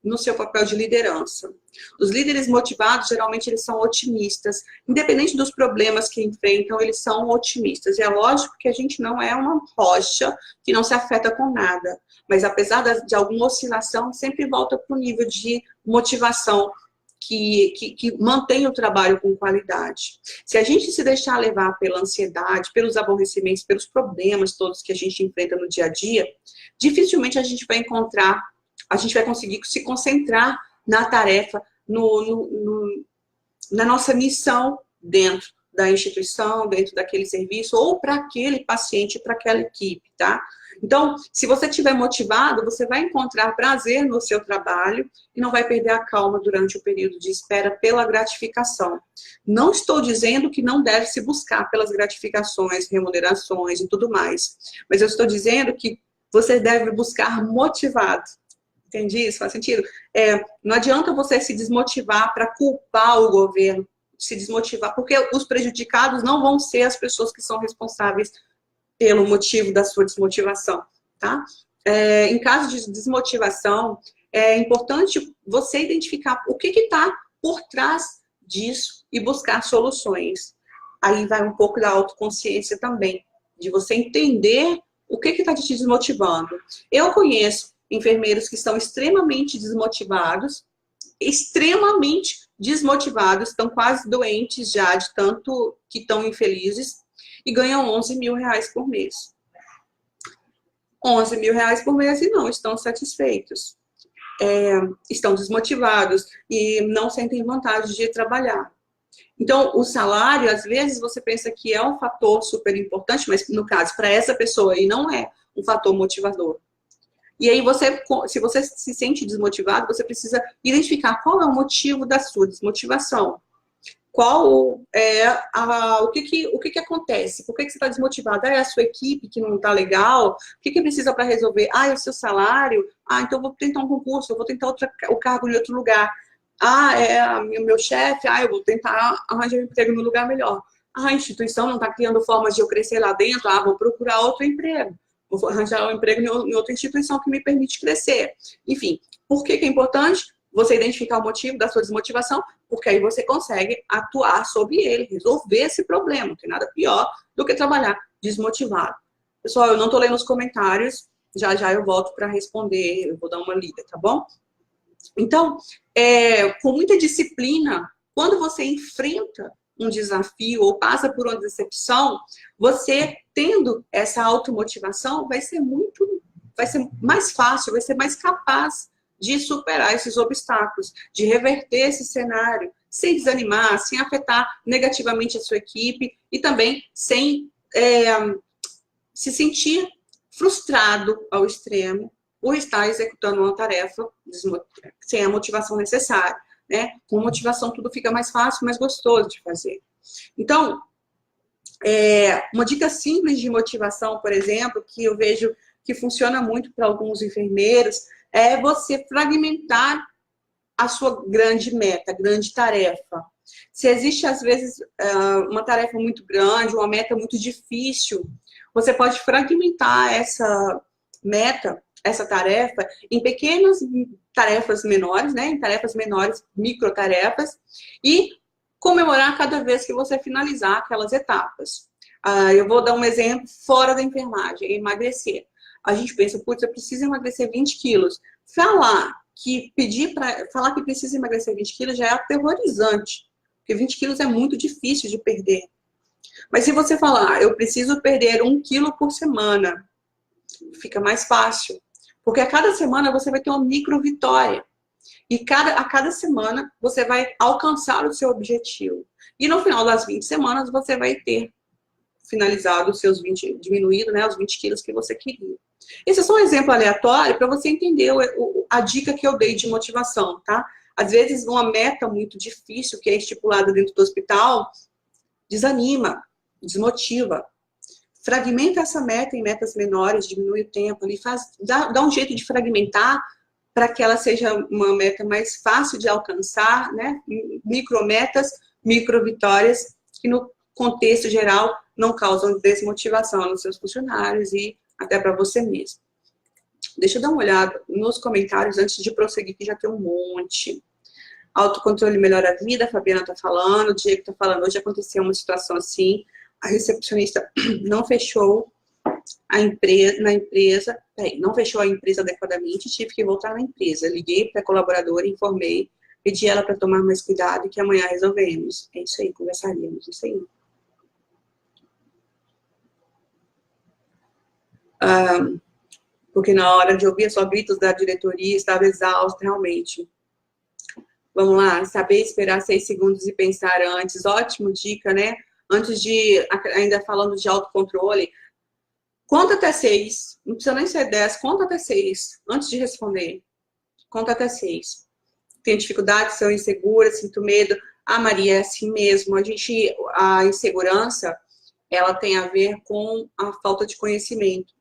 no seu papel de liderança. Os líderes motivados, geralmente, eles são otimistas. Independente dos problemas que enfrentam, eles são otimistas. E é lógico que a gente não é uma rocha que não se afeta com nada. Mas, apesar de alguma oscilação, sempre volta para o nível de motivação que mantém o trabalho com qualidade. Se a gente se deixar levar pela ansiedade, pelos aborrecimentos, pelos problemas todos que a gente enfrenta no dia a dia, dificilmente a gente vai conseguir se concentrar na tarefa, na nossa missão dentro da instituição, dentro daquele serviço, ou para aquele paciente, para aquela equipe, tá? Então, se você estiver motivado, você vai encontrar prazer no seu trabalho e não vai perder a calma durante o período de espera pela gratificação. Não estou dizendo que não deve se buscar pelas gratificações, remunerações e tudo mais, mas eu estou dizendo que você deve buscar motivado. Entendi isso? Faz sentido? Não adianta você se desmotivar para culpar o governo, se desmotivar, porque os prejudicados não vão ser as pessoas que são responsáveis pelo motivo da sua desmotivação, tá? Em caso de desmotivação, é importante você identificar o que está por trás disso e buscar soluções. Aí vai um pouco da autoconsciência também, de você entender o que está te desmotivando. Eu conheço enfermeiros que estão extremamente desmotivados, estão quase doentes já, de tanto que estão infelizes, e ganham 11 mil reais por mês. 11 mil reais por mês e não estão satisfeitos. Estão desmotivados e não sentem vontade de trabalhar. Então, o salário, às vezes, você pensa que é um fator super importante, mas, no caso, para essa pessoa aí, não é um fator motivador. E aí, se você se sente desmotivado, você precisa identificar qual é o motivo da sua desmotivação. Qual é o que acontece? Por que você está desmotivado? É a sua equipe que não está legal? O que precisa para resolver? É o seu salário? Então eu vou tentar um concurso, eu vou tentar o cargo em outro lugar. É o meu chefe? Eu vou tentar arranjar um emprego no lugar melhor. A instituição não está criando formas de eu crescer lá dentro? Vou procurar outro emprego. Vou arranjar um emprego em outra instituição que me permite crescer. Enfim, por que é importante você identificar o motivo da sua desmotivação? Porque aí você consegue atuar sobre ele, resolver esse problema. Não tem nada pior do que trabalhar desmotivado. Pessoal, eu não estou lendo os comentários, já eu volto para responder, eu vou dar uma lida, tá bom? Então, com muita disciplina, quando você enfrenta um desafio ou passa por uma decepção, você tendo essa automotivação vai ser mais fácil, vai ser mais capaz de superar esses obstáculos, de reverter esse cenário, sem desanimar, sem afetar negativamente a sua equipe e também sem se sentir frustrado ao extremo por estar executando uma tarefa sem a motivação necessária, né? Com motivação tudo fica mais fácil, mais gostoso de fazer. Então, uma dica simples de motivação, por exemplo, que eu vejo que funciona muito para alguns enfermeiros, é você fragmentar a sua grande meta, grande tarefa. Se existe, às vezes, uma tarefa muito grande, uma meta muito difícil, você pode fragmentar essa meta, essa tarefa, em pequenas tarefas menores, né? Em tarefas menores, microtarefas, e comemorar cada vez que você finalizar aquelas etapas. Eu vou dar um exemplo fora da enfermagem, emagrecer. A gente pensa, putz, eu preciso emagrecer 20 quilos. Falar que precisa emagrecer 20 quilos já é aterrorizante, porque 20 quilos é muito difícil de perder. Mas se você falar, eu preciso perder 1 quilo por semana, fica mais fácil. Porque a cada semana você vai ter uma micro vitória. E a cada semana você vai alcançar o seu objetivo. E no final das 20 semanas você vai ter finalizado os seus 20, diminuído, né, os 20 quilos que você queria. Esse é só um exemplo aleatório para você entender a dica que eu dei de motivação, tá? Às vezes uma meta muito difícil que é estipulada dentro do hospital desanima, desmotiva. Fragmenta essa meta em metas menores, diminui o tempo, ali dá um jeito de fragmentar para que ela seja uma meta mais fácil de alcançar, né? Micrometas, microvitórias, que no contexto geral não causam desmotivação nos seus funcionários e até para você mesmo. Deixa eu dar uma olhada nos comentários antes de prosseguir, que já tem um monte. Autocontrole melhora a vida, a Fabiana está falando, o Diego está falando, hoje aconteceu uma situação assim, a recepcionista não fechou não fechou a empresa adequadamente, tive que voltar na empresa. Liguei para a colaboradora, informei, pedi ela para tomar mais cuidado e que amanhã resolvemos. É isso aí, conversaríamos, isso aí. Porque na hora de ouvir só gritos da diretoria, estava exausta, realmente. Vamos lá, saber esperar 6 segundos e pensar antes. Ótimo dica, né? Antes de, ainda falando de autocontrole, conta até 6. Não precisa nem ser 10, conta até 6. Antes de responder, conta até 6. Tem dificuldade, sou insegura, sinto medo. Maria, é assim mesmo. A insegurança, ela tem a ver com a falta de conhecimento.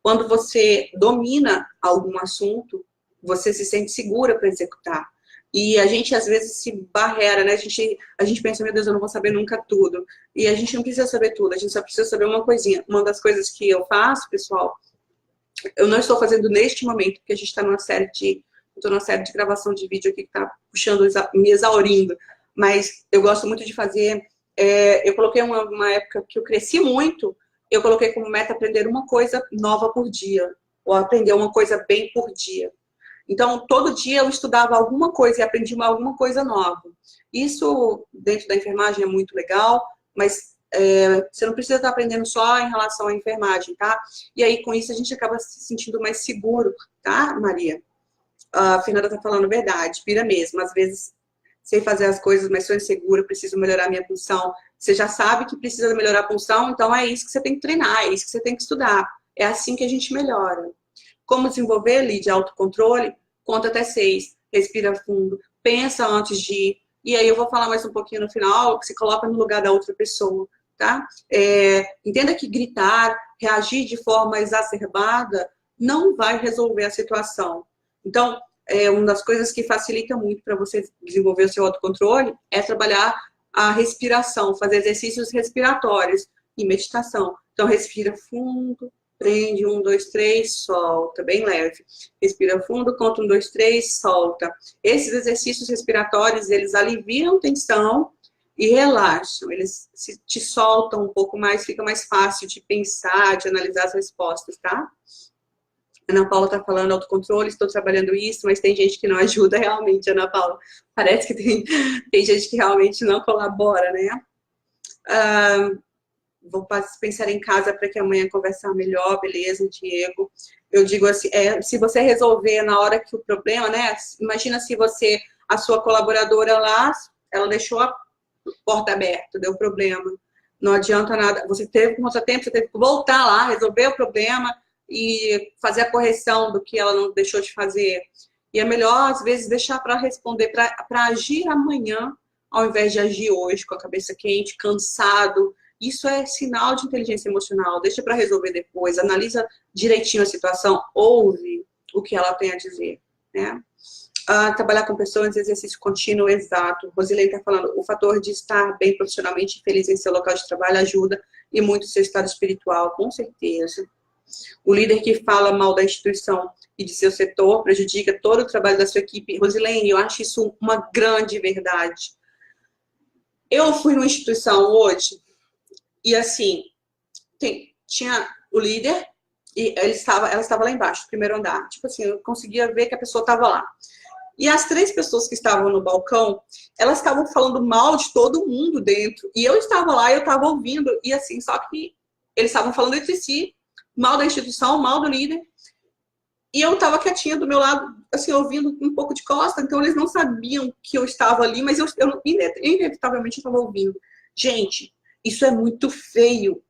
Quando você domina algum assunto, você se sente segura para executar. E a gente, às vezes, se barreira, né? A gente pensa, meu Deus, eu não vou saber nunca tudo. E a gente não precisa saber tudo, a gente só precisa saber uma coisinha. Uma das coisas que eu faço, pessoal, eu não estou fazendo neste momento, porque a gente está numa série de gravação de vídeo aqui que está puxando, me exaurindo. Mas eu gosto muito de fazer. Eu coloquei uma época que eu cresci muito, eu coloquei como meta aprender uma coisa nova por dia, ou aprender uma coisa bem por dia. Então, todo dia eu estudava alguma coisa e aprendi alguma coisa nova. Isso, dentro da enfermagem, é muito legal, mas Você não precisa estar aprendendo só em relação à enfermagem, tá? E aí, com isso, a gente acaba se sentindo mais seguro, tá, Maria? A Fernanda tá falando a verdade, pira mesmo. Às vezes, sei fazer as coisas, mas sou insegura, preciso melhorar minha punção. Você já sabe que precisa melhorar a punção, então é isso que você tem que treinar, é isso que você tem que estudar. É assim que a gente melhora. Como desenvolver, Lídia, autocontrole? Conta até 6, respira fundo, pensa antes de ir. E aí eu vou falar mais um pouquinho no final, que se coloca no lugar da outra pessoa, tá? Entenda que gritar, reagir de forma exacerbada não vai resolver a situação. Então, uma das coisas que facilita muito para você desenvolver o seu autocontrole é trabalhar a respiração, fazer exercícios respiratórios e meditação. Então, respira fundo, prende, 1, 2, 3, solta, bem leve. Respira fundo, conta 1, 2, 3, solta. Esses exercícios respiratórios, eles aliviam tensão e relaxam. Eles te soltam um pouco mais, fica mais fácil de pensar, de analisar as respostas, tá? Ana Paula está falando autocontrole, estou trabalhando isso, mas tem gente que não ajuda realmente, Ana Paula. Parece que tem gente que realmente não colabora, né? Vou pensar em casa para que amanhã conversar melhor, beleza, Diego? Eu digo assim, se você resolver na hora que o problema, né? Imagina se a sua colaboradora lá, ela deixou a porta aberta, deu problema. Não adianta nada, você teve contratempo, você teve que voltar lá, resolver o problema e fazer a correção do que ela não deixou de fazer. E é melhor, às vezes, deixar para responder, para agir amanhã, ao invés de agir hoje, com a cabeça quente, cansado. Isso é sinal de inteligência emocional. Deixa para resolver depois, analisa direitinho a situação, ouve o que ela tem a dizer, né? Trabalhar com pessoas, exercício contínuo, exato. Rosilene está falando, o fator de estar bem profissionalmente feliz em seu local de trabalho ajuda e muito o seu estado espiritual, com certeza. O líder que fala mal da instituição e de seu setor prejudica todo o trabalho da sua equipe. Rosilene, eu acho isso uma grande verdade. Eu fui numa instituição hoje e, assim, tinha o líder e ela estava lá embaixo, no primeiro andar. Tipo assim, eu conseguia ver que a pessoa estava lá. E as 3 pessoas que estavam no balcão, elas estavam falando mal de todo mundo dentro. E eu estava lá, eu estava ouvindo, e assim, só que eles estavam falando entre si, mal da instituição, mal do líder. E eu estava quietinha do meu lado, assim, ouvindo um pouco de costa, então eles não sabiam que eu estava ali, mas eu inevitavelmente estava ouvindo. Gente, isso é muito feio.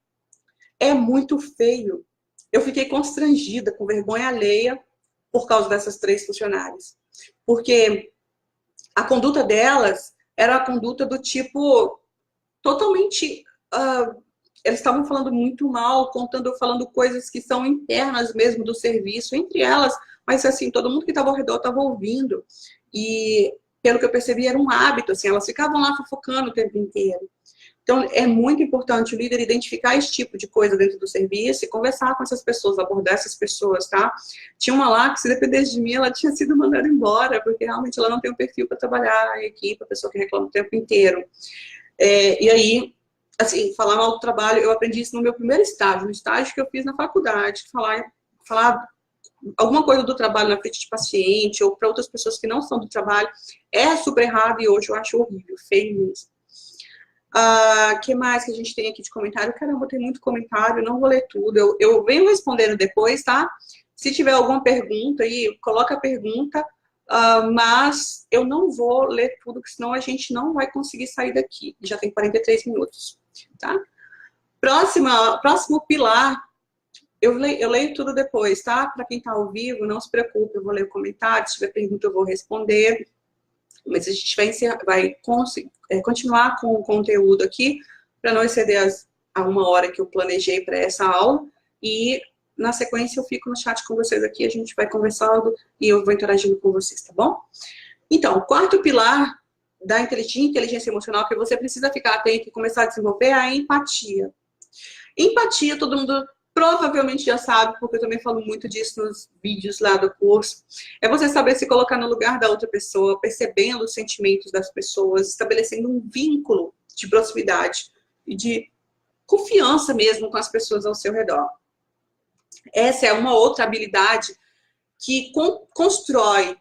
É muito feio. Eu fiquei constrangida, com vergonha alheia, por causa dessas 3 funcionárias. Porque a conduta delas era a conduta do tipo totalmente... eles estavam falando muito mal, falando coisas que são internas mesmo do serviço, entre elas, mas assim, todo mundo que estava ao redor estava ouvindo. E, pelo que eu percebi, era um hábito, assim, elas ficavam lá fofocando o tempo inteiro. Então, é muito importante o líder identificar esse tipo de coisa dentro do serviço e conversar com essas pessoas, abordar essas pessoas, tá? Tinha uma lá que, se dependesse de mim, ela tinha sido mandada embora, porque realmente ela não tem um perfil para trabalhar em equipe, a pessoa que reclama o tempo inteiro. E aí, assim, falar mal do trabalho, eu aprendi isso no meu primeiro estágio, no estágio que eu fiz na faculdade, falar alguma coisa do trabalho na frente de paciente ou para outras pessoas que não são do trabalho, é super errado e hoje eu acho horrível, feio mesmo. Que mais que a gente tem aqui de comentário? Caramba, tem muito comentário, não vou ler tudo. Eu venho respondendo depois, tá? Se tiver alguma pergunta aí, coloca a pergunta, mas eu não vou ler tudo, porque senão a gente não vai conseguir sair daqui. Já tem 43 minutos, tá? Próximo pilar, eu leio tudo depois, tá? Para quem tá ao vivo, não se preocupe, eu vou ler o comentário, se tiver pergunta eu vou responder. Mas a gente vai continuar com o conteúdo aqui, para não exceder a 1 hora que eu planejei para essa aula. E, na sequência, eu fico no chat com vocês aqui, a gente vai conversando e eu vou interagindo com vocês, tá bom? Então, o 4º pilar da inteligência emocional que você precisa ficar atento e começar a desenvolver é a empatia. Empatia, todo mundo provavelmente já sabe, porque eu também falo muito disso nos vídeos lá do curso, é você saber se colocar no lugar da outra pessoa, percebendo os sentimentos das pessoas, estabelecendo um vínculo de proximidade e de confiança mesmo com as pessoas ao seu redor. Essa é uma outra habilidade que constrói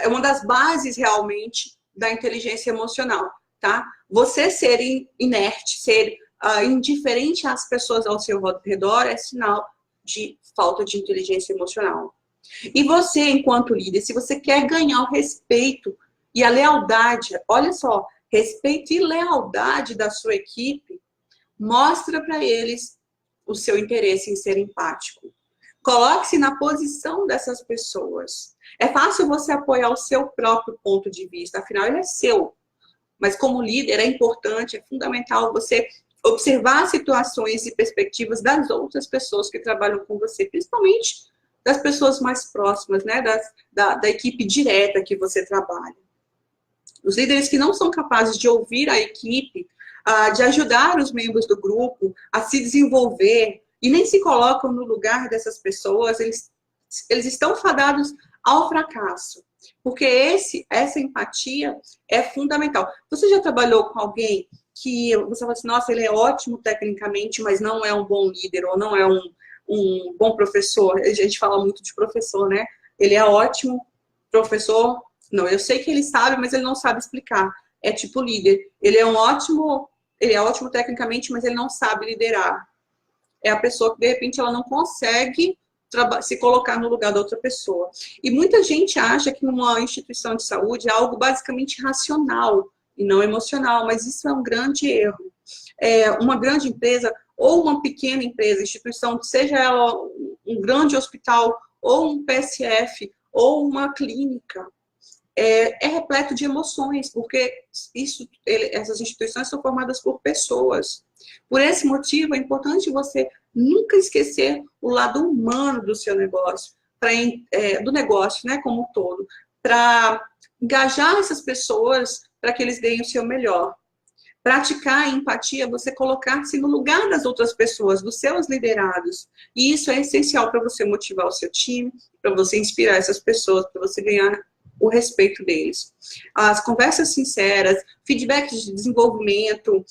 é uma das bases realmente da inteligência emocional. tá? Você ser inerte, ser indiferente às pessoas ao seu redor é sinal de falta de inteligência emocional. E você, enquanto líder, se você quer ganhar o respeito e a lealdade, olha só, respeito e lealdade da sua equipe, mostra para eles o seu interesse em ser empático. Coloque-se na posição dessas pessoas. É fácil você apoiar o seu próprio ponto de vista, afinal ele é seu. Mas como líder é importante, é fundamental você observar situações e perspectivas das outras pessoas que trabalham com você, principalmente das pessoas mais próximas, né? Da equipe direta que você trabalha. Os líderes que não são capazes de ouvir a equipe, de ajudar os membros do grupo a se desenvolver e nem se colocam no lugar dessas pessoas, eles estão fadados ao fracasso. Porque essa empatia é fundamental. Você já trabalhou com alguém que você fala assim, nossa, ele é ótimo tecnicamente, mas não é um bom líder, ou não é um bom professor? A gente fala muito de professor, né? Ele é ótimo professor. Não, eu sei que ele sabe, mas ele não sabe explicar. É tipo líder. Ele é ótimo tecnicamente, mas ele não sabe liderar. É a pessoa que, de repente, ela não consegue se colocar no lugar da outra pessoa. E muita gente acha que uma instituição de saúde é algo basicamente racional e não emocional, mas isso é um grande erro. Uma grande empresa ou uma pequena empresa, instituição, seja ela um grande hospital ou um PSF ou uma clínica, é repleto de emoções, porque essas instituições são formadas por pessoas. Por esse motivo, é importante você nunca esquecer o lado humano do seu negócio, do negócio, né, como um todo, para engajar essas pessoas para que eles deem o seu melhor. Praticar a empatia é você colocar-se no lugar das outras pessoas, dos seus liderados. E isso é essencial para você motivar o seu time, para você inspirar essas pessoas, para você ganhar o respeito deles. As conversas sinceras, feedbacks de desenvolvimento,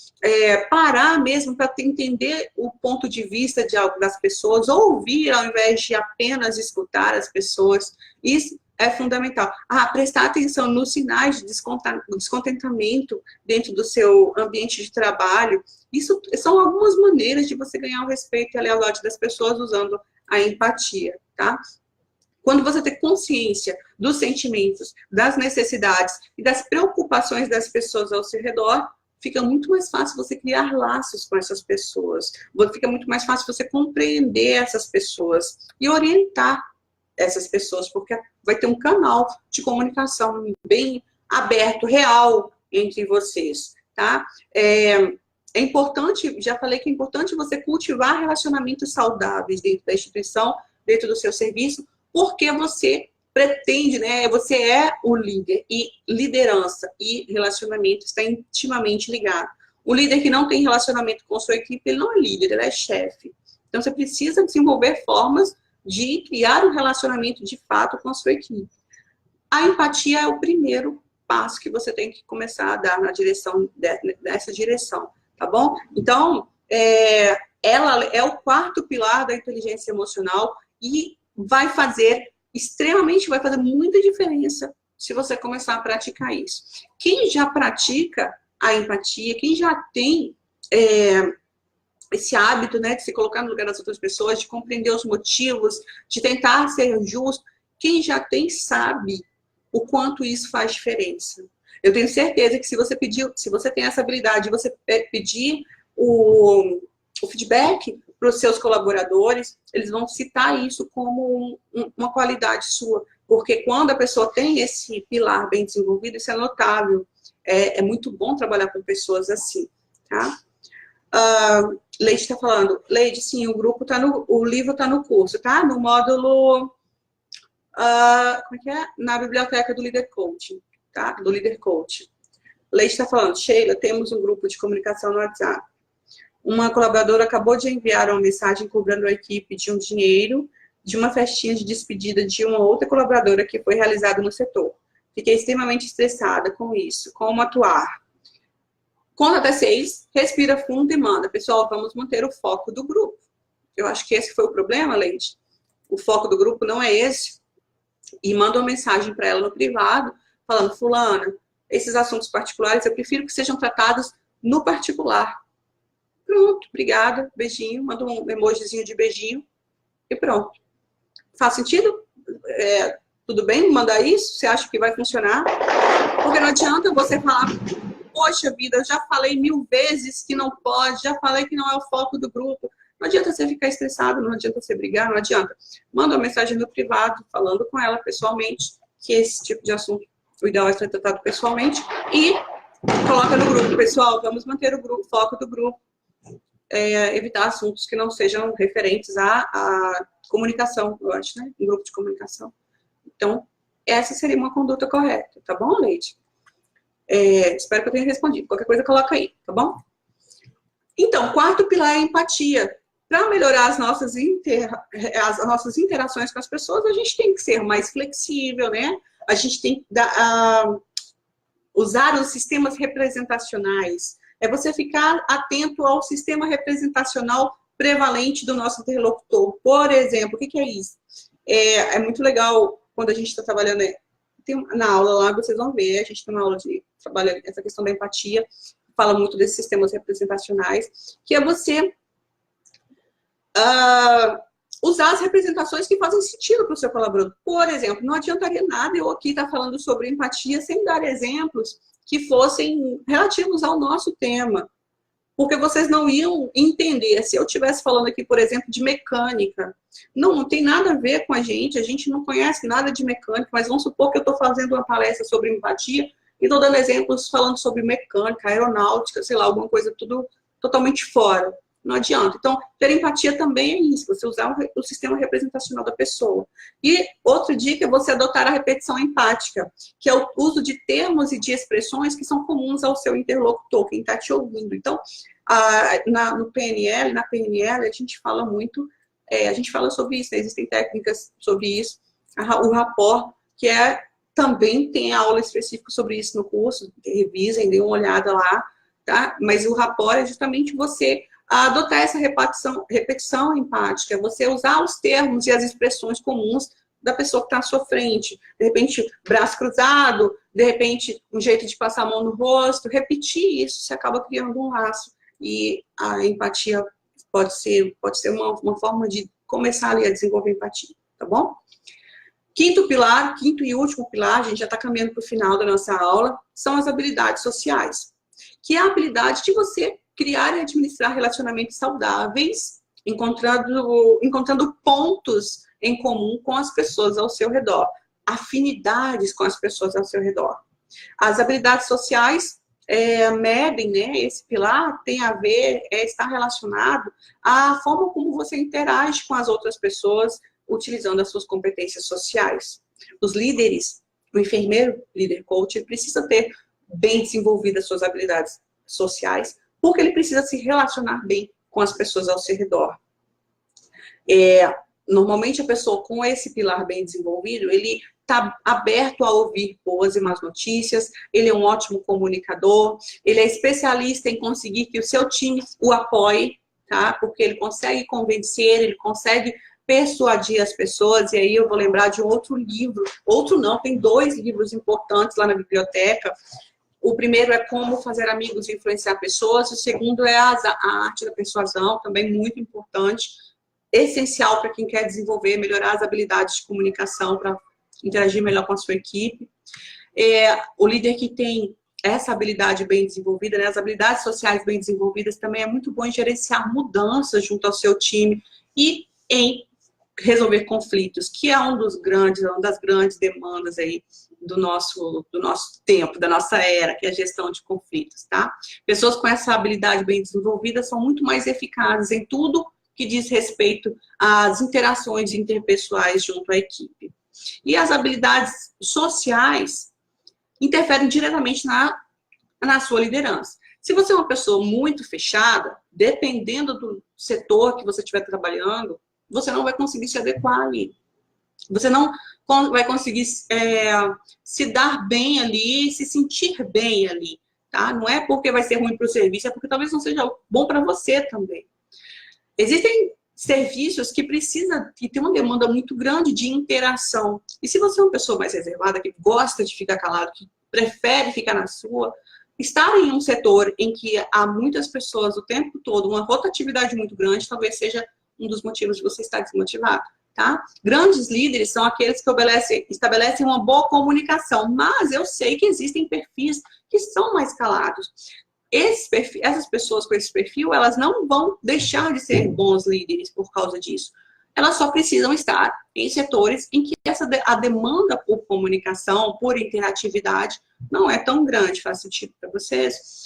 parar mesmo para entender o ponto de vista das pessoas, ouvir ao invés de apenas escutar as pessoas, isso é fundamental. Prestar atenção nos sinais de descontentamento dentro do seu ambiente de trabalho. Isso são algumas maneiras de você ganhar o respeito e a lealdade das pessoas usando a empatia, tá? Quando você tem consciência dos sentimentos, das necessidades e das preocupações das pessoas ao seu redor, fica muito mais fácil você criar laços com essas pessoas. Fica muito mais fácil você compreender essas pessoas e orientar essas pessoas, porque vai ter um canal de comunicação bem aberto, real, entre vocês, tá? É importante, já falei que é importante você cultivar relacionamentos saudáveis dentro da instituição, dentro do seu serviço, porque você pretende, né? Você é o líder, e liderança e relacionamento está intimamente ligado. O líder que não tem relacionamento com sua equipe, ele não é líder, ele é chefe. Então, você precisa desenvolver formas de criar um relacionamento de fato com a sua equipe. A empatia é o primeiro passo que você tem que começar a dar nessa direção, tá bom? Então, ela é o quarto pilar da inteligência emocional e vai fazer muita diferença se você começar a praticar isso. Quem já pratica a empatia, quem já tem esse hábito, né, de se colocar no lugar das outras pessoas, de compreender os motivos, de tentar ser justo, quem já tem sabe o quanto isso faz diferença. Eu tenho certeza que se você tem essa habilidade, você pedir o feedback para os seus colaboradores, eles vão citar isso como uma qualidade sua, porque quando a pessoa tem esse pilar bem desenvolvido, isso é notável. É muito bom trabalhar com pessoas assim, tá? Leide está falando, Leide, sim, o livro está no curso, tá? No módulo, como é que é? Na biblioteca do Líder Coach, tá? Do Líder Coach. Leide está falando, Sheila, temos um grupo de comunicação no WhatsApp. Uma colaboradora acabou de enviar uma mensagem cobrando a equipe de um dinheiro de uma festinha de despedida de uma outra colaboradora que foi realizada no setor. Fiquei extremamente estressada com isso. Como atuar? Conta até 6, respira fundo e manda. Pessoal, vamos manter o foco do grupo. Eu acho que esse foi o problema, Leide. O foco do grupo não é esse. E manda uma mensagem para ela no privado, falando, fulana, esses assuntos particulares, eu prefiro que sejam tratados no particular. Pronto, obrigada, beijinho, manda um emojizinho de beijinho e pronto. Faz sentido? Tudo bem mandar isso? Você acha que vai funcionar? Porque não adianta você falar, poxa vida, eu já falei 1000 vezes que não pode, já falei que não é o foco do grupo. Não adianta você ficar estressado, não adianta você brigar, não adianta. Manda uma mensagem no privado, falando com ela pessoalmente, que esse tipo de assunto, o ideal é ser tratado pessoalmente, e coloca no grupo, pessoal, vamos manter o foco do grupo, evitar assuntos que não sejam referentes à comunicação, eu acho, né? Um grupo de comunicação. Então, essa seria uma conduta correta, tá bom, Leite? Espero que eu tenha respondido. Qualquer coisa, coloca aí, tá bom? Então, quarto pilar é a empatia. Para melhorar as nossas interações com as pessoas, a gente tem que ser mais flexível, né? A gente tem que usar os sistemas representacionais. É você ficar atento ao sistema representacional prevalente do nosso interlocutor. Por exemplo, o que é isso? É muito legal quando a gente está trabalhando na aula lá, vocês vão ver, a gente tem uma aula de trabalho essa questão da empatia, fala muito desses sistemas representacionais, que é você usar as representações que fazem sentido para o seu colaborador. Por exemplo, não adiantaria nada eu aqui estar falando sobre empatia sem dar exemplos que fossem relativos ao nosso tema. Porque vocês não iam entender. Se eu estivesse falando aqui, por exemplo, de mecânica, não tem nada a ver com a gente não conhece nada de mecânica, mas vamos supor que eu estou fazendo uma palestra sobre empatia e estou dando exemplos falando sobre mecânica, aeronáutica, sei lá, alguma coisa tudo totalmente fora. Não adianta. Então, ter empatia também é isso, você usar o sistema representacional da pessoa. E outra dica é você adotar a repetição empática, que é o uso de termos e de expressões que são comuns ao seu interlocutor, quem está te ouvindo. Então, na PNL, a gente fala muito, a gente fala sobre isso, né? Existem técnicas sobre isso. O rapport, que também tem aula específica sobre isso no curso, revisem, dêem uma olhada lá, tá? Mas o rapport é justamente você adotar essa repetição empática, você usar os termos e as expressões comuns da pessoa que está à sua frente. De repente, braço cruzado, de repente, um jeito de passar a mão no rosto. Repetir isso, você acaba criando um laço. E a empatia pode ser uma forma de começar ali a desenvolver empatia, tá bom? Quinto e último pilar, a gente já está caminhando para o final da nossa aula, são as habilidades sociais, que é a habilidade de você criar e administrar relacionamentos saudáveis, encontrando pontos em comum com as pessoas ao seu redor, afinidades com as pessoas ao seu redor. As habilidades sociais medem, né? Esse pilar tem a ver, está relacionado à forma como você interage com as outras pessoas utilizando as suas competências sociais. Os líderes, o enfermeiro, líder coach, ele precisa ter bem desenvolvidas suas habilidades sociais, porque ele precisa se relacionar bem com as pessoas ao seu redor. Normalmente a pessoa com esse pilar bem desenvolvido, ele está aberto a ouvir boas e más notícias, ele é um ótimo comunicador, ele é especialista em conseguir que o seu time o apoie, tá? Porque ele consegue convencer, ele consegue persuadir as pessoas, e aí eu vou lembrar de um outro livro, tem 2 livros importantes lá na biblioteca. O primeiro é Como Fazer Amigos e Influenciar Pessoas, o segundo é a Arte da Persuasão, também muito importante, essencial para quem quer desenvolver, melhorar as habilidades de comunicação para interagir melhor com a sua equipe. O líder que tem essa habilidade bem desenvolvida, né, as habilidades sociais bem desenvolvidas, também é muito bom em gerenciar mudanças junto ao seu time e em resolver conflitos, que é uma das grandes demandas aí do nosso tempo, da nossa era, que é a gestão de conflitos, tá? Pessoas com essa habilidade bem desenvolvida são muito mais eficazes em tudo que diz respeito às interações interpessoais junto à equipe. E as habilidades sociais interferem diretamente na sua liderança. Se você é uma pessoa muito fechada, dependendo do setor que você estiver trabalhando, você não vai conseguir se adequar ali. Você não vai conseguir se dar bem ali, se sentir bem ali, tá? Não é porque vai ser ruim para o serviço, é porque talvez não seja bom para você também. Existem serviços que tem uma demanda muito grande de interação. E se você é uma pessoa mais reservada, que gosta de ficar calado, que prefere ficar na sua. Estar em um setor em que há muitas pessoas o tempo todo, uma rotatividade muito grande, talvez seja um dos motivos de você estar desmotivado, tá? Grandes líderes são aqueles que estabelecem uma boa comunicação, mas eu sei que existem perfis que são mais calados. Essas pessoas com esse perfil, elas não vão deixar de ser bons líderes por causa disso. Elas só precisam estar em setores em que a demanda por comunicação, por interatividade, não é tão grande. Faz sentido para vocês?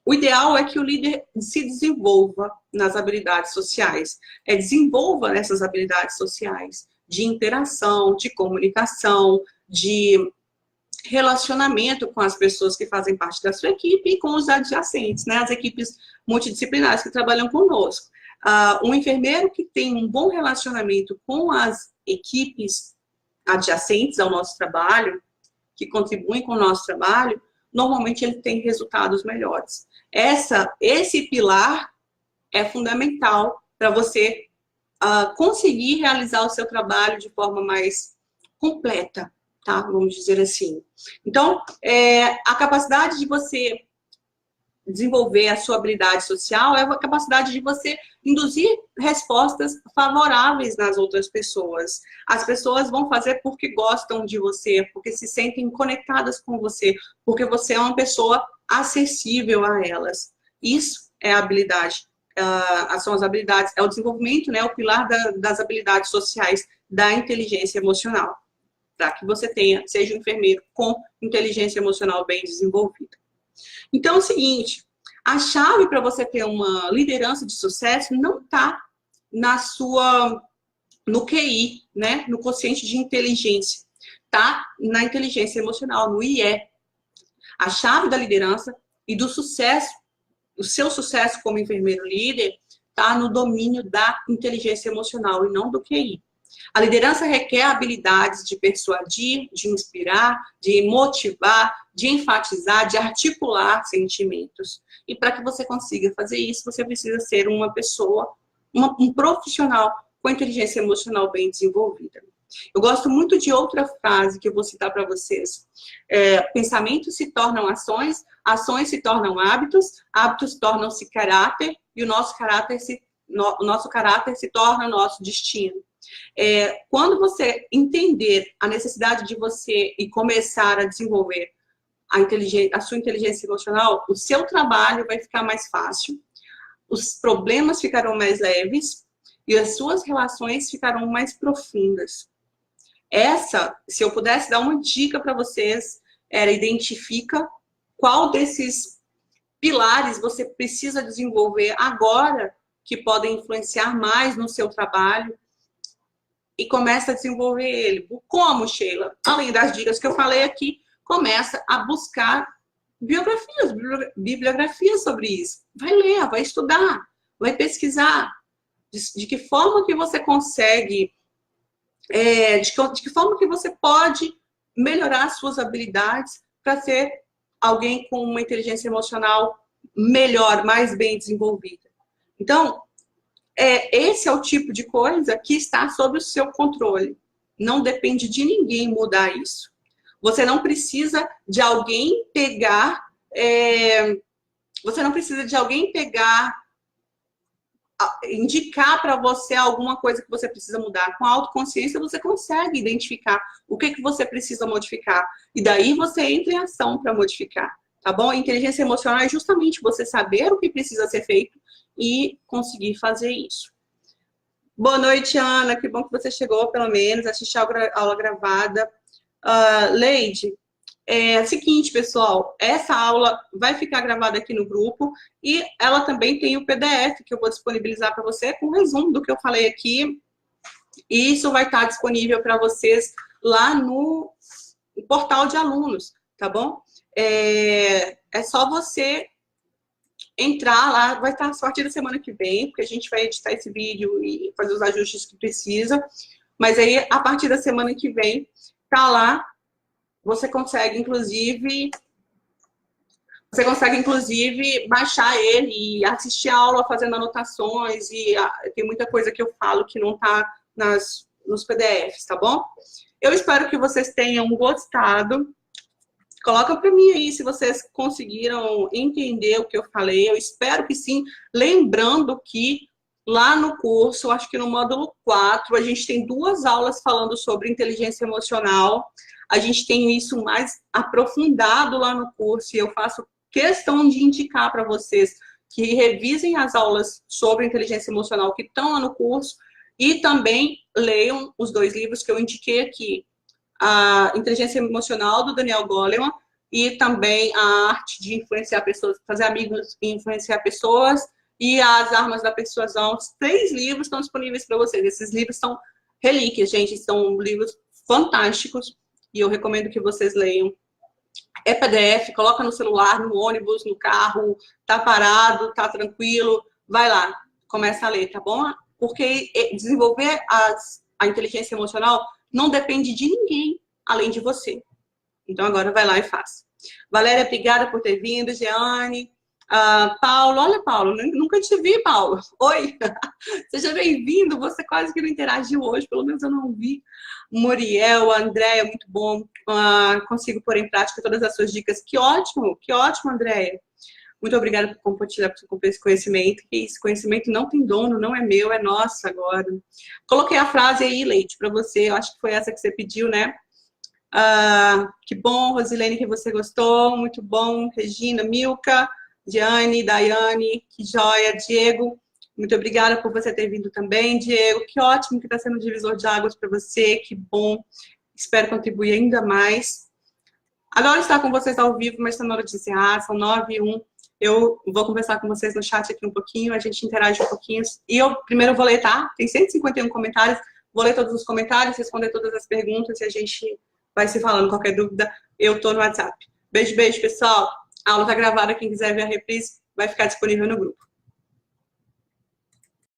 O ideal é que o líder se desenvolva nas habilidades sociais. Desenvolva essas habilidades sociais de interação, de comunicação, de relacionamento com as pessoas que fazem parte da sua equipe e com os adjacentes, né? As equipes multidisciplinares que trabalham conosco. Um enfermeiro que tem um bom relacionamento com as equipes adjacentes ao nosso trabalho, que contribuem com o nosso trabalho, normalmente ele tem resultados melhores. Esse pilar é fundamental para você conseguir realizar o seu trabalho de forma mais completa, tá? Vamos dizer assim. Então, a capacidade de você desenvolver a sua habilidade social é a capacidade de você induzir respostas favoráveis nas outras pessoas. As pessoas vão fazer porque gostam de você, porque se sentem conectadas com você, porque você é uma pessoa acessível a elas. Isso é a habilidade. São as habilidades, é o desenvolvimento, né, o pilar das habilidades sociais, da inteligência emocional, para que você seja um enfermeiro com inteligência emocional bem desenvolvida. Então é o seguinte, a chave para você ter uma liderança de sucesso não está no QI, né, no quociente de inteligência, tá na inteligência emocional, no IE. A chave da liderança e do sucesso, o seu sucesso como enfermeiro líder, está no domínio da inteligência emocional e não do QI. A liderança requer habilidades de persuadir, de inspirar, de motivar, de enfatizar, de articular sentimentos. E para que você consiga fazer isso, você precisa ser uma pessoa, um profissional com inteligência emocional bem desenvolvida. Eu gosto muito de outra frase que eu vou citar para vocês. Pensamentos se tornam ações, ações se tornam hábitos, hábitos tornam-se caráter e o nosso caráter se torna o nosso destino. Quando você entender a necessidade de você e começar a desenvolver a sua inteligência emocional, o seu trabalho vai ficar mais fácil, os problemas ficarão mais leves e as suas relações ficarão mais profundas. Se eu pudesse dar uma dica para vocês, identifica qual desses pilares você precisa desenvolver agora que podem influenciar mais no seu trabalho e começa a desenvolver ele. Como, Sheila? Além das dicas que eu falei aqui, começa a buscar bibliografias sobre isso. Vai ler, vai estudar, vai pesquisar. De que forma que você consegue, de que forma que você pode melhorar suas habilidades para ser alguém com uma inteligência emocional melhor, mais bem desenvolvida. Então, esse é o tipo de coisa que está sob o seu controle. Não depende de ninguém mudar isso. Você não precisa de alguém pegar... indicar para você alguma coisa que você precisa mudar. Com a autoconsciência, você consegue identificar o que você precisa modificar. E daí você entra em ação para modificar. Tá bom? A inteligência emocional é justamente você saber o que precisa ser feito e conseguir fazer isso. Boa noite, Ana. Que bom que você chegou, pelo menos, assistir a aula gravada. Leide, é o seguinte, pessoal. Essa aula vai ficar gravada aqui no grupo e ela também tem o PDF que eu vou disponibilizar para você com um resumo do que eu falei aqui. E isso vai estar disponível para vocês lá no portal de alunos, tá bom? É só você entrar lá, vai estar a partir da semana que vem, porque a gente vai editar esse vídeo e fazer os ajustes que precisa. Mas aí, a partir da semana que vem, tá lá, você consegue, inclusive, baixar ele e assistir a aula fazendo anotações. E tem muita coisa que eu falo que não tá nos PDFs, tá bom? Eu espero que vocês tenham gostado. Coloca para mim aí se vocês conseguiram entender o que eu falei. Eu espero que sim. Lembrando que lá no curso, acho que no módulo 4, a gente tem 2 aulas falando sobre inteligência emocional. A gente tem isso mais aprofundado lá no curso e eu faço questão de indicar para vocês que revisem as aulas sobre inteligência emocional que estão lá no curso e também leiam os 2 livros que eu indiquei aqui. A Inteligência Emocional, do Daniel Goleman, e também a Arte de Influenciar Pessoas, Fazer Amigos e Influenciar Pessoas, e As Armas da Persuasão. Os 3 livros estão disponíveis para vocês. Esses livros são relíquias, gente, são livros fantásticos, e eu recomendo que vocês leiam. É PDF, coloca no celular, no ônibus, no carro, tá parado, tá tranquilo, vai lá, começa a ler, tá bom? Porque desenvolver a inteligência emocional não depende de ninguém além de você. Então agora vai lá e faz. Valéria, obrigada por ter vindo. Jeane, Paulo, olha Paulo, nunca te vi, Paulo. Oi, seja bem-vindo. Você quase que não interagiu hoje, pelo menos eu não vi. Muriel, Andréia, muito bom. Consigo pôr em prática todas as suas dicas. Que ótimo, Andréia. Muito obrigada por compartilhar esse conhecimento. Que esse conhecimento não tem dono, não é meu, é nosso agora. Coloquei a frase aí, Leite, para você. Eu acho que foi essa que você pediu, né? Que bom, Rosilene, que você gostou. Muito bom. Regina, Milka, Diane, Daiane, que joia. Diego, muito obrigada por você ter vindo também. Diego, que ótimo que está sendo um divisor de águas para você. Que bom. Espero contribuir ainda mais. Adoro estar com vocês ao vivo, mas está na hora de encerrar. São 9h01. Eu vou conversar com vocês no chat aqui um pouquinho, a gente interage um pouquinho. E eu primeiro vou ler, tá? Tem 151 comentários. Vou ler todos os comentários, responder todas as perguntas e a gente vai se falando. Qualquer dúvida, eu tô no WhatsApp. Beijo, beijo, pessoal. A aula tá gravada. Quem quiser ver a reprise vai ficar disponível no grupo.